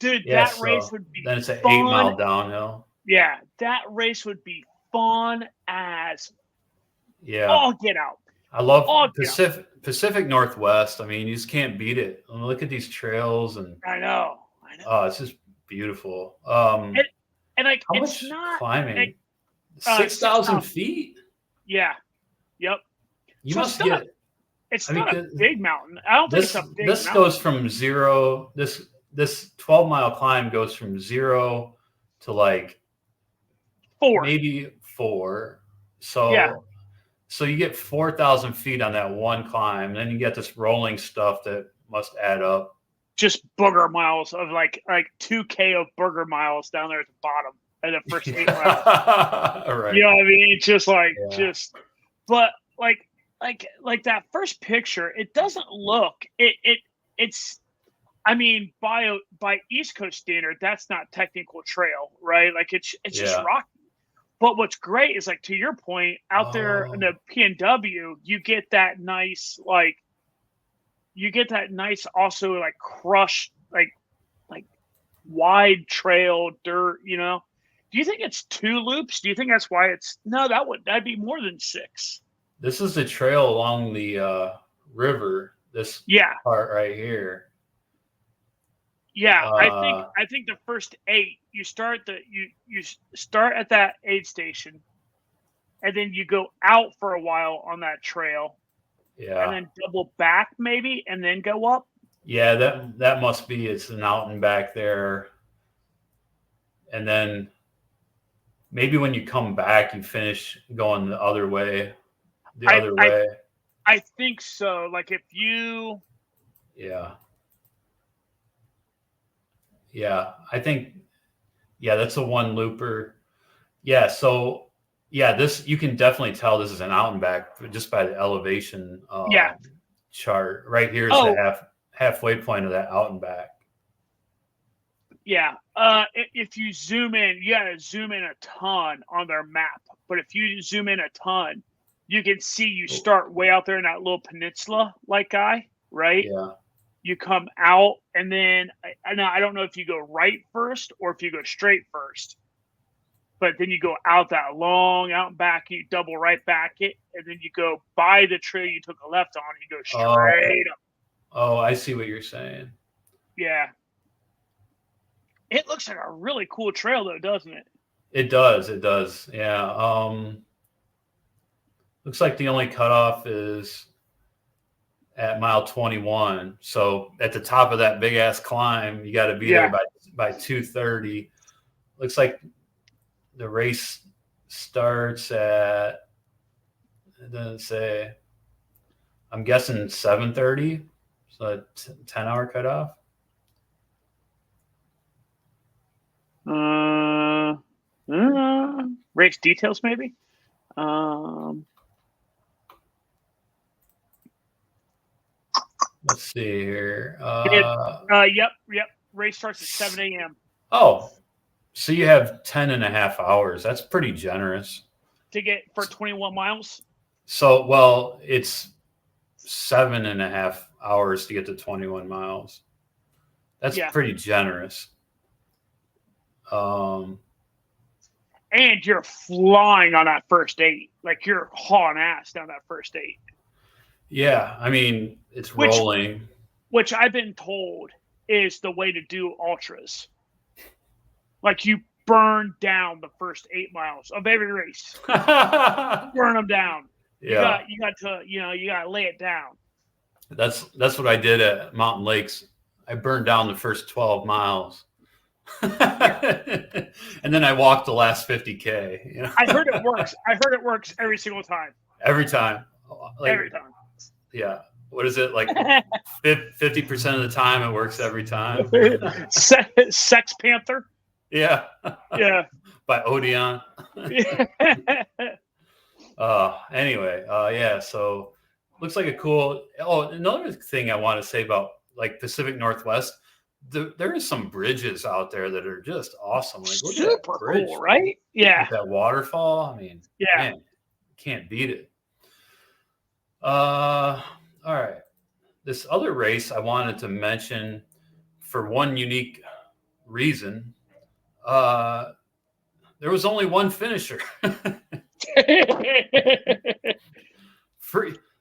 Dude, that race would be then it's an fun. 8-mile downhill. Yeah, that race would be fun as get out. I love Pacific Northwest. I mean, you just can't beat it. I mean, look at these trails, and I know. Oh, it's just beautiful. And like, how it's much not climbing? 6,000 feet. Yeah. Yep. It's not a big mountain. I don't think it's a big mountain. This goes from zero. This 12-mile climb goes from 0 to like 4, maybe 4. So you get 4,000 feet on that one climb. Then you get this rolling stuff that must add up. Just booger miles of like 2K of booger miles down there at the bottom at the first 8 miles. Right. You know what I mean? But like that first picture, it doesn't look it's. I mean, by East Coast standard, that's not technical trail, right? Like, it's just rocky. But what's great is, like, to your point, out there in the PNW, you get that nice also like crushed, like wide trail dirt. Do you think it's 2 loops? Do you think that's why that'd be more than 6? This is the trail along the river. This part right here. Yeah, I think the first 8, you start at that aid station, and then you go out for a while on that trail. Yeah. And then double back maybe, and then go up. Yeah, that must be it's an out and back there. And then maybe when you come back, you finish going the other way. I think so. Like, if you. Yeah, I think Yeah, that's a one looper. Yeah, so this you can definitely tell this is an out and back just by the elevation chart. Right here is the halfway point of that out and back. Yeah. If you zoom in, you gotta zoom in a ton on their map. But if you zoom in a ton, you can see you start way out there in that little peninsula like guy, right? Yeah. You come out, and then I don't know if you go right first or if you go straight first. But then you go out that long out and back, you double right back it, and then you go by the trail you took a left on, and you go straight up. Oh, I see what you're saying. Yeah. It looks like a really cool trail, though, doesn't it? It does. It does. Yeah. Looks like the only cutoff is at mile 21. So at the top of that big ass climb, you got to be there by 2:30. Looks like the race starts at, it doesn't say, I'm guessing 7:30. So a 10-hour cutoff. Race details, maybe. Let's see here. Yep. Race starts at 7 a.m. Oh, so you have 10 and a half hours. That's pretty generous. To get for 21 miles? So, well, it's 7.5 hours to get to 21 miles. That's pretty generous. And you're flying on that first 8. Like, you're hauling ass down that first 8. Yeah, I mean, it's rolling. Which I've been told is the way to do ultras. Like, you burn down the first 8 miles of every race. Burn them down. Yeah. You got to lay it down. That's what I did at Mountain Lakes. I burned down the first 12 miles. And then I walked the last 50K. You know? I heard it works. I heard it works every single time. Every time. Every time. Yeah. What is it? Like 50% of the time it works every time. Sex Panther. Yeah. Yeah. By Odeon. Anyway, yeah. So looks like a cool. Oh, another thing I want to say about like Pacific Northwest. There is some bridges out there that are just awesome. Like, look super at that bridge, cool, right? Yeah. With that waterfall. I mean, man, can't beat it. All right. This other race I wanted to mention for one unique reason. There was only one finisher.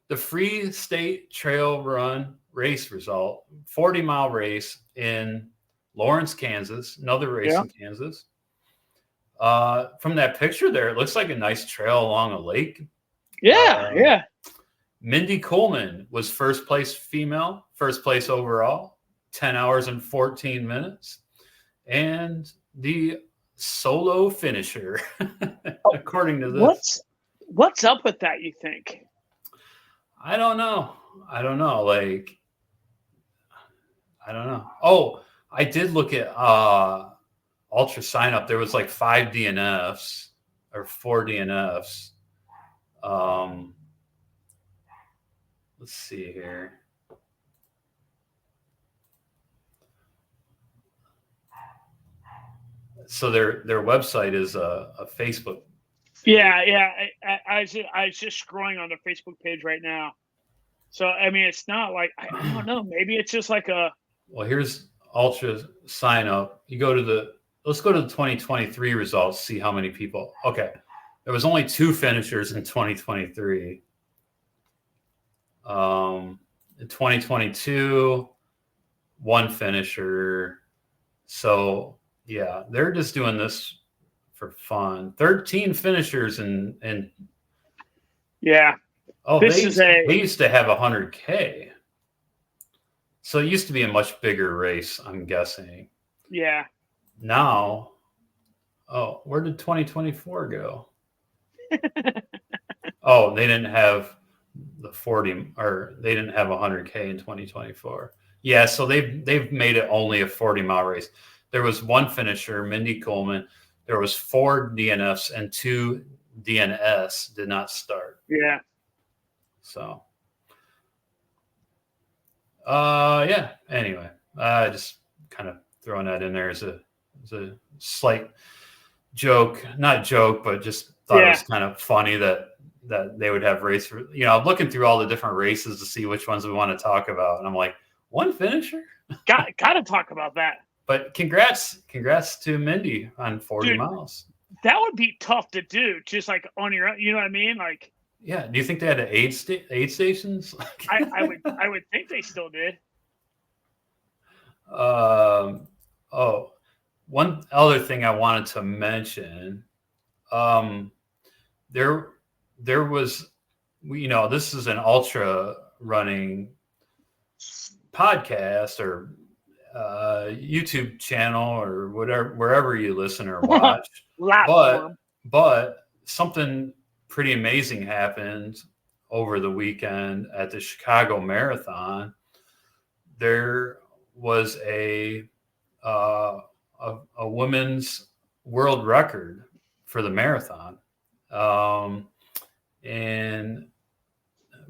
The Free State Trail Run race result, 40-mile race in Lawrence, Kansas, another race in Kansas. From that picture there, it looks like a nice trail along a lake. Yeah. Mindy Coleman was first place female, first place overall, 10 hours and 14 minutes. And the solo finisher, according to this. What's up with that, you think? I don't know. Like, I don't know. Oh, I did look at Ultra sign up. There was like 5 DNFs or 4 DNFs. Let's see here. So their website is a Facebook. Yeah. I was just scrolling on the Facebook page right now. So I mean, it's not like I don't know. Maybe it's just like a. Well, here's Ultra sign up. You go to let's go to the 2023 results. See how many people. Okay, there was only 2 finishers in 2023. In 2022, 1 finisher. So yeah, they're just doing this for fun. 13 finishers and yeah. Oh, they used to have 100K. So it used to be a much bigger race, I'm guessing. Yeah. Now, where did 2024 go? Oh, they didn't have the 40, or they didn't have 100K in 2024. Yeah, so they've made it only a 40-mile race. there was one finisher, Mindy Coleman. There was 4 DNFs and 2 DNS did not start. Yeah. So, yeah. Anyway, just kind of throwing that in there as a slight joke, not joke, but just thought it was kind of funny that they would have race. I'm looking through all the different races to see which ones we want to talk about, and I'm like, one finisher. Got to talk about that. But congrats to Mindy on 40 miles. That would be tough to do, just like on your own. You know what I mean? Like, yeah. Do you think they had aid stations? I would think they still did. One other thing I wanted to mention, there was, this is an ultra running podcast or YouTube channel or whatever, wherever you listen or watch. but something pretty amazing happened over the weekend at the Chicago Marathon. There was a women's world record for the marathon. And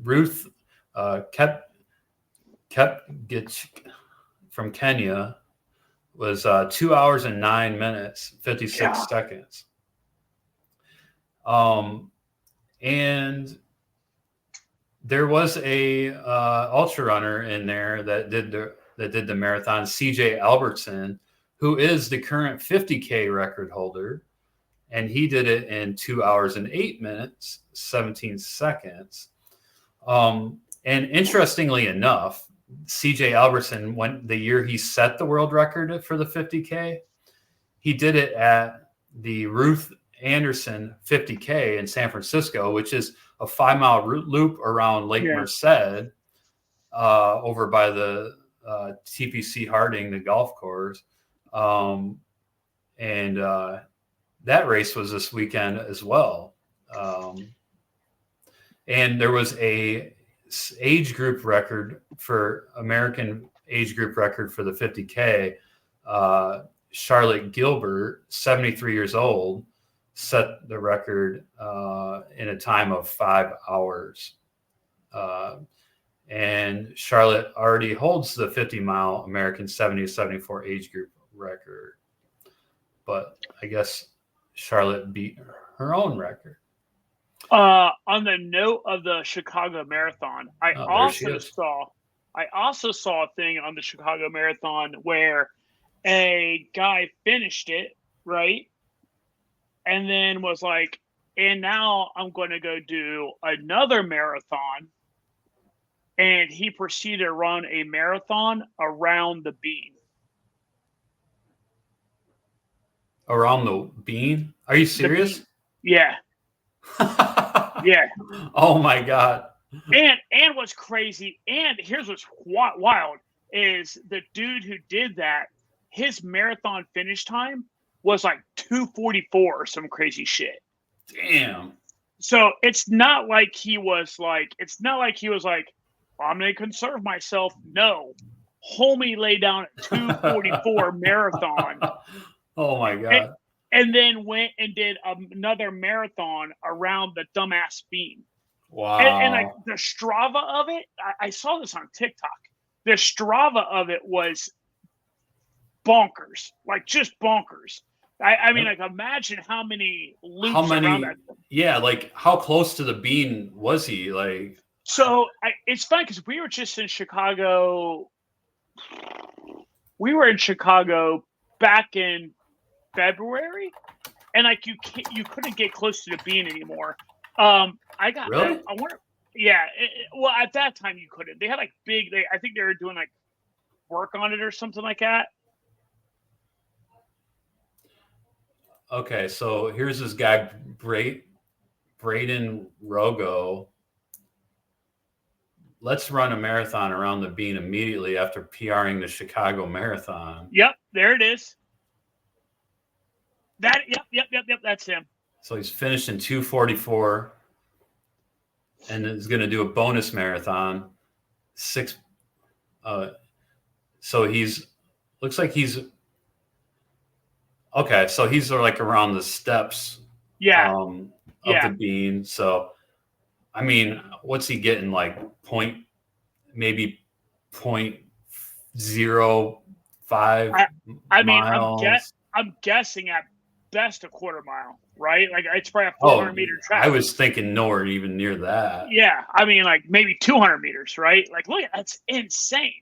Ruth Kepgetich from Kenya was 2 hours and 9 minutes, 56 seconds. And there was a ultra runner in there that did the marathon, CJ Albertson, who is the current 50K record holder. And he did it in 2 hours and 8 minutes, 17 seconds. And interestingly enough, CJ Albertson, when the year he set the world record for the 50K, he did it at the Ruth Anderson 50K in San Francisco, which is a 5-mile loop around Lake Merced, over by the TPC Harding, the golf course. That race was this weekend as well. And there was a age group record for American age group record for the 50K. Charlotte Gilbert, 73 years old, set the record in a time of 5 hours. And Charlotte already holds the 50-mile American 70-74 age group record. But I guess Charlotte beat her own record. On the note of the Chicago Marathon, I also saw a thing on the Chicago Marathon where a guy finished it, right? And then was like, and now I'm going to go do another marathon. And he proceeded to run a marathon around the bean. Around the bean? Are you serious? Yeah. Yeah. Oh my God. And what's crazy, and here's what's wild, is the dude who did that, his marathon finish time was like 2:44 or some crazy shit. Damn. So it's not like he was like, I'm going to conserve myself. No. Homie lay down at 2:44 marathon. Oh my God. And then went and did another marathon around the dumbass bean. Wow. And like the Strava of it, I saw this on TikTok. The Strava of it was bonkers, like just bonkers. I mean, like imagine how many loops around that. Yeah, like how close to the bean was he? Like, so it's funny because we were just in Chicago. We were in Chicago back in February, and like you couldn't get close to the bean anymore. I got really. I wonder. Yeah. Well, at that time you couldn't. They had like I think they were doing like work on it or something like that. Okay, so here's this guy, Braden Rogo. Let's run a marathon around the bean immediately after PRing the Chicago Marathon. Yep, there it is. Yep. That's him. So he's finished in 2:44, and is going to do a bonus marathon. So looks like he's Okay, so he's like around the steps Yeah. of Yeah. the bean. So, I mean, what's he getting? Like maybe 0.05 I mean, miles. I'm guessing at best a quarter mile, right? Like it's probably a 400 Oh, meter track. I was thinking nowhere even near that. Yeah, I mean, like maybe 200 meters, right? Like, look, that's insane.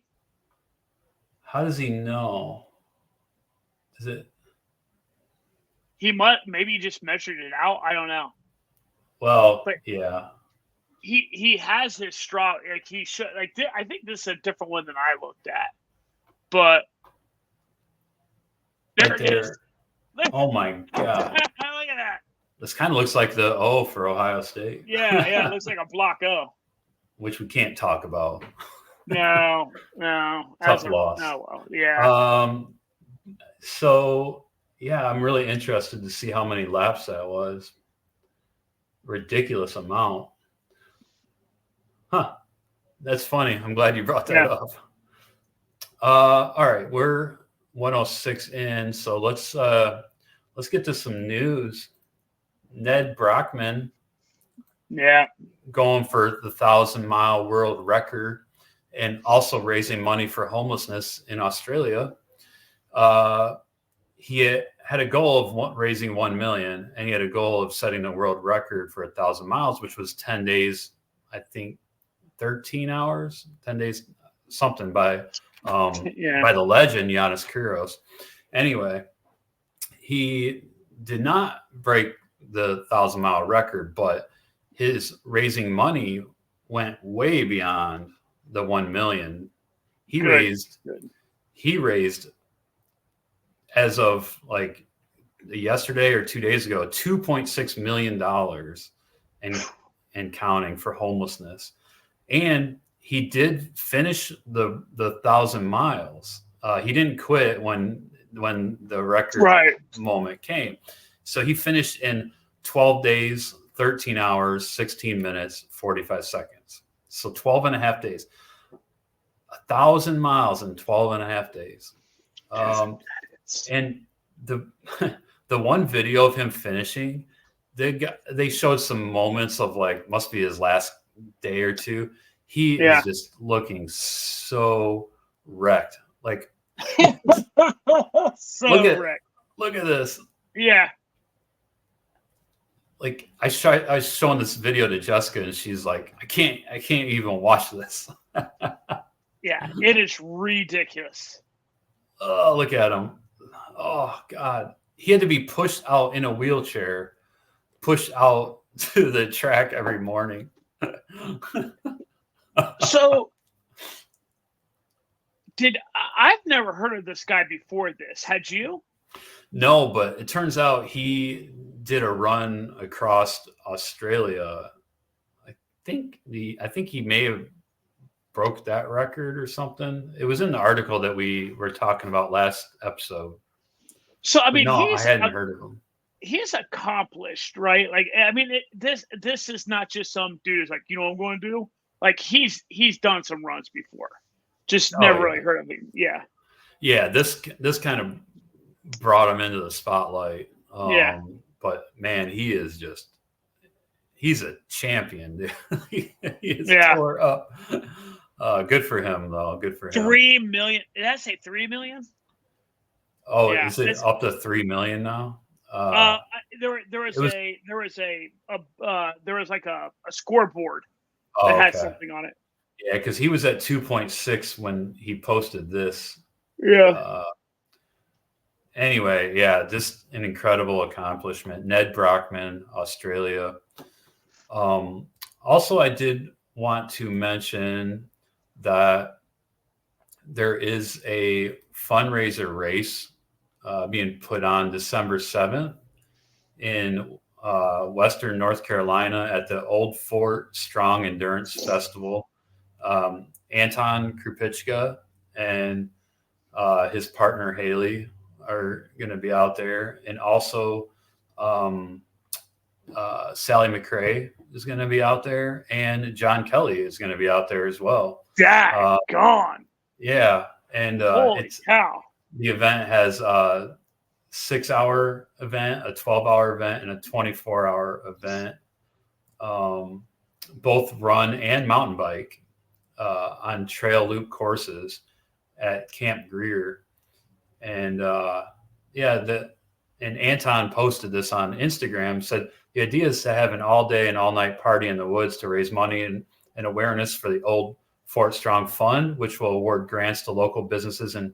How does he know? Is it? Maybe he just measured it out. I don't know. Well, But yeah. He has his straw. Like he should. Like I think this is a different one than I looked at. But there Right it there. is. Oh my God. Look at that. This kind of looks like the O for Ohio State. Yeah, it looks like a block O. Which we can't talk about. No. Tough loss. Oh well, yeah. So yeah, I'm really interested to see how many laps that was. Ridiculous amount. Huh. That's funny. I'm glad you brought that up. All right, we're 106 in, so let's get to some news. Nedd Brockman, going for the 1,000-mile world record, and also raising money for homelessness in Australia. He had a goal of raising 1 million, and he had a goal of setting a world record for 1,000 miles, which was 10 days, I think 13 hours, 10 days, something by the legend Giannis Kouros. Anyway, he did not break the 1,000-mile record, but his raising money went way beyond the 1 million. He raised as of like yesterday or 2 days ago, $2.6 million and counting for homelessness. And he did finish the 1,000 miles. He didn't quit when the record moment came. So he finished in 12 days, 13 hours, 16 minutes, 45 seconds. So 12 and a half days. 1,000 miles in 12 and a half days. And the one video of him finishing, they showed some moments of like, must be his last day or two. He is just looking so wrecked. Like, wrecked. Look at this. Yeah. Like I was showing this video to Jessica, and she's like, I can't even watch this. Yeah, it is ridiculous. Oh, look at him. Oh God. He had to be pushed out in a wheelchair, pushed out to the track every morning. So I've never heard of this guy before this. Had you? No, but it turns out he did a run across Australia. I think he may have broke that record or something. It was in the article that we were talking about last episode. So I mean, I hadn't heard of him. He's accomplished, right? Like, I mean, this is not just some dude who's like, you know what I'm going to do? Like he's done some runs before, just never really heard of him. Yeah. Yeah. This kind of brought him into the spotlight. But man, he's a champion. Dude. He is tore up. Good for him though. Good for him. 3 million. Did I say 3 million? Oh, is it up to 3 million now? There was like a scoreboard that had something on it. Yeah, because he was at 2.6 when he posted this. Yeah. Anyway, just an incredible accomplishment. Nedd Brockman, Australia. Also, I did want to mention that there is a fundraiser race being put on December 7th in Western North Carolina at the Old Fort Strong Endurance Festival. Anton Krupichka and his partner Haley are going to be out there, and also Sally McRae is going to be out there, and John Kelly is going to be out there as well. Gone. Yeah, and holy cow! The event has 6-hour event, a 12-hour event, and a 24-hour event. Both run and mountain bike on trail loop courses at Camp Greer. And and Anton posted this on Instagram, said the idea is to have an all-day and all-night party in the woods to raise money and awareness for the Old Fort Strong Fund, which will award grants to local businesses and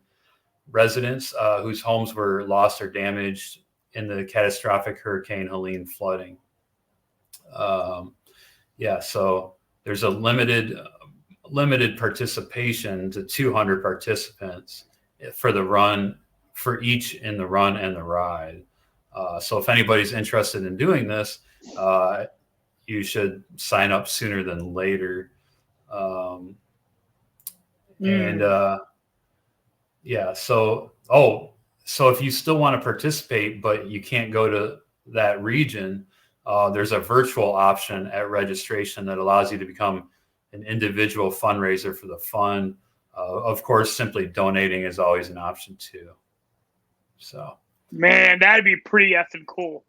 residents whose homes were lost or damaged in the catastrophic Hurricane Helene flooding. So there's a limited participation to 200 participants for the run, for each in the run and the ride. So if anybody's interested in doing this, you should sign up sooner than later. So if you still want to participate, but you can't go to that region, there's a virtual option at registration that allows you to become an individual fundraiser for the fund. Of course, simply donating is always an option too. So, man, that'd be pretty effing cool.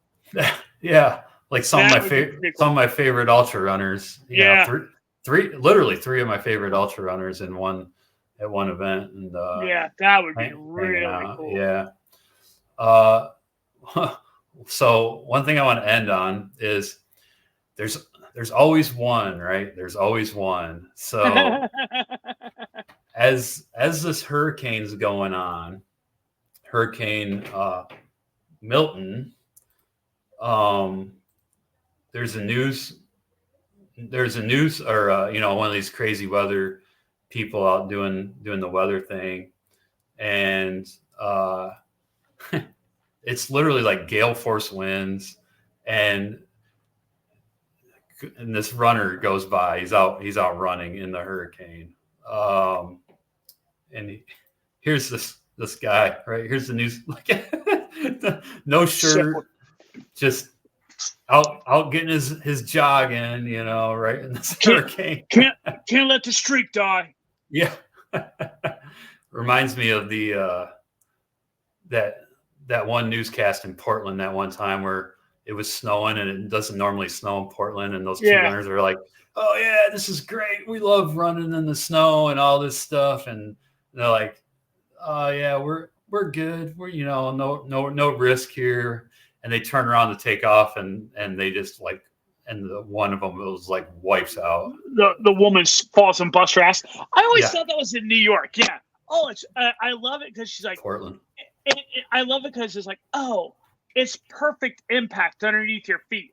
Yeah, like some of my favorite ultra runners. Literally three of my favorite ultra runners at one event, and that would be really cool. Yeah. So one thing I want to end on is there's always one, right? There's always one. So as this hurricane's going on, Hurricane Milton, there's a news or one of these crazy weather people out doing the weather thing, and it's literally like gale force winds, and this runner goes by. He's out running in the hurricane, and here's this guy right here's the news, like no shirt, just out getting his jog in, right in this hurricane. Can't let the streak die. Yeah. Reminds me of the that one newscast in Portland that one time where it was snowing, and it doesn't normally snow in Portland, and those two runners are like, oh yeah, this is great, we love running in the snow and all this stuff, and they're like, oh yeah, we're good, we're no risk here, and they turn around to take off, and they just like, and the one of them was like wipes out. The woman falls and busts her ass. I always thought that was in New York. Yeah. Oh, it's I love it because she's like Portland. I love it because it's like, oh, it's perfect impact underneath your feet.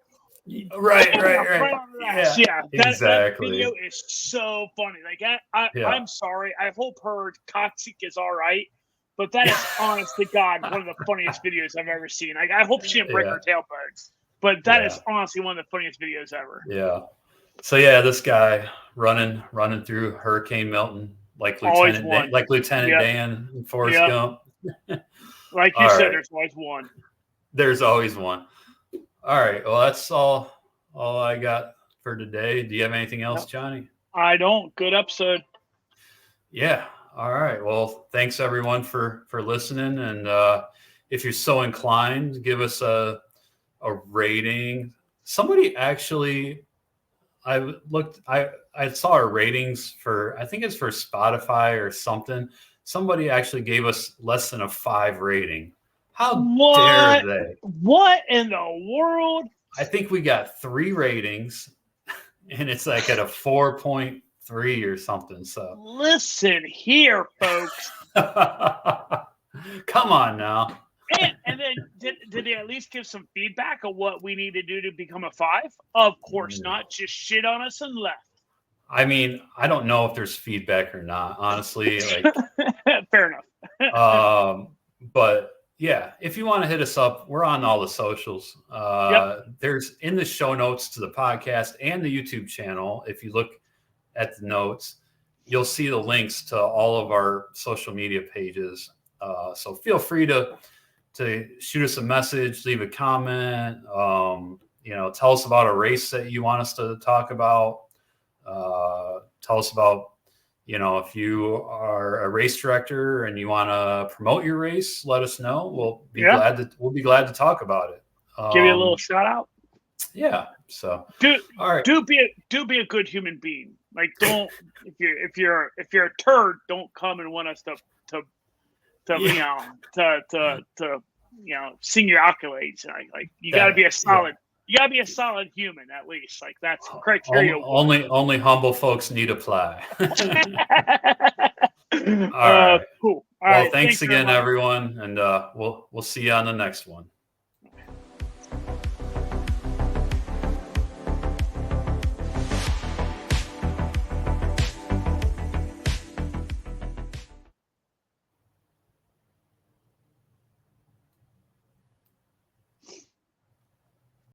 Right. Yeah, exactly. That video is so funny. Like, I'm sorry. I hope her coccyx is all right, but that is honest to God one of the funniest videos I've ever seen. Like, I hope she didn't break her tailbones, but that is honestly one of the funniest videos ever. Yeah. So this guy running through Hurricane Milton, like Lieutenant Dan in Forrest Gump. Like you said, there's always one. There's always one. All right. Well, that's all I got for today. Do you have anything else, Johnny? I don't. Good episode. Yeah. All right. Well, thanks everyone for listening. And if you're so inclined, give us a rating. Somebody actually, I saw our ratings for, I think it's for Spotify or something. Somebody actually gave us less than a 5 rating. How dare they? What in the world? I think we got 3 ratings, and it's like at a 4.3 or something. So listen here, folks. Come on now. And then did they at least give some feedback of what we need to do to become a 5? Of course not. Just shit on us and left. I mean, I don't know if there's feedback or not, honestly. Like, fair enough. But yeah, if you want to hit us up, we're on all the socials. There's in the show notes to the podcast and the YouTube channel. If you look at the notes, you'll see the links to all of our social media pages. So feel free to shoot us a message, leave a comment, tell us about a race that you want us to talk about. Tell us about, if you are a race director and you want to promote your race, let us know. We'll be glad to talk about it. Give you a little shout out. Yeah. So all right. Do be a good human being. Like, don't if you're a turd, don't come and want us to sing your accolades. Like you got to be a solid. You gotta be a solid human at least. Like, that's criteria. Only humble folks need apply. All right. Cool. Well, thanks again, everyone, and we'll see you on the next one.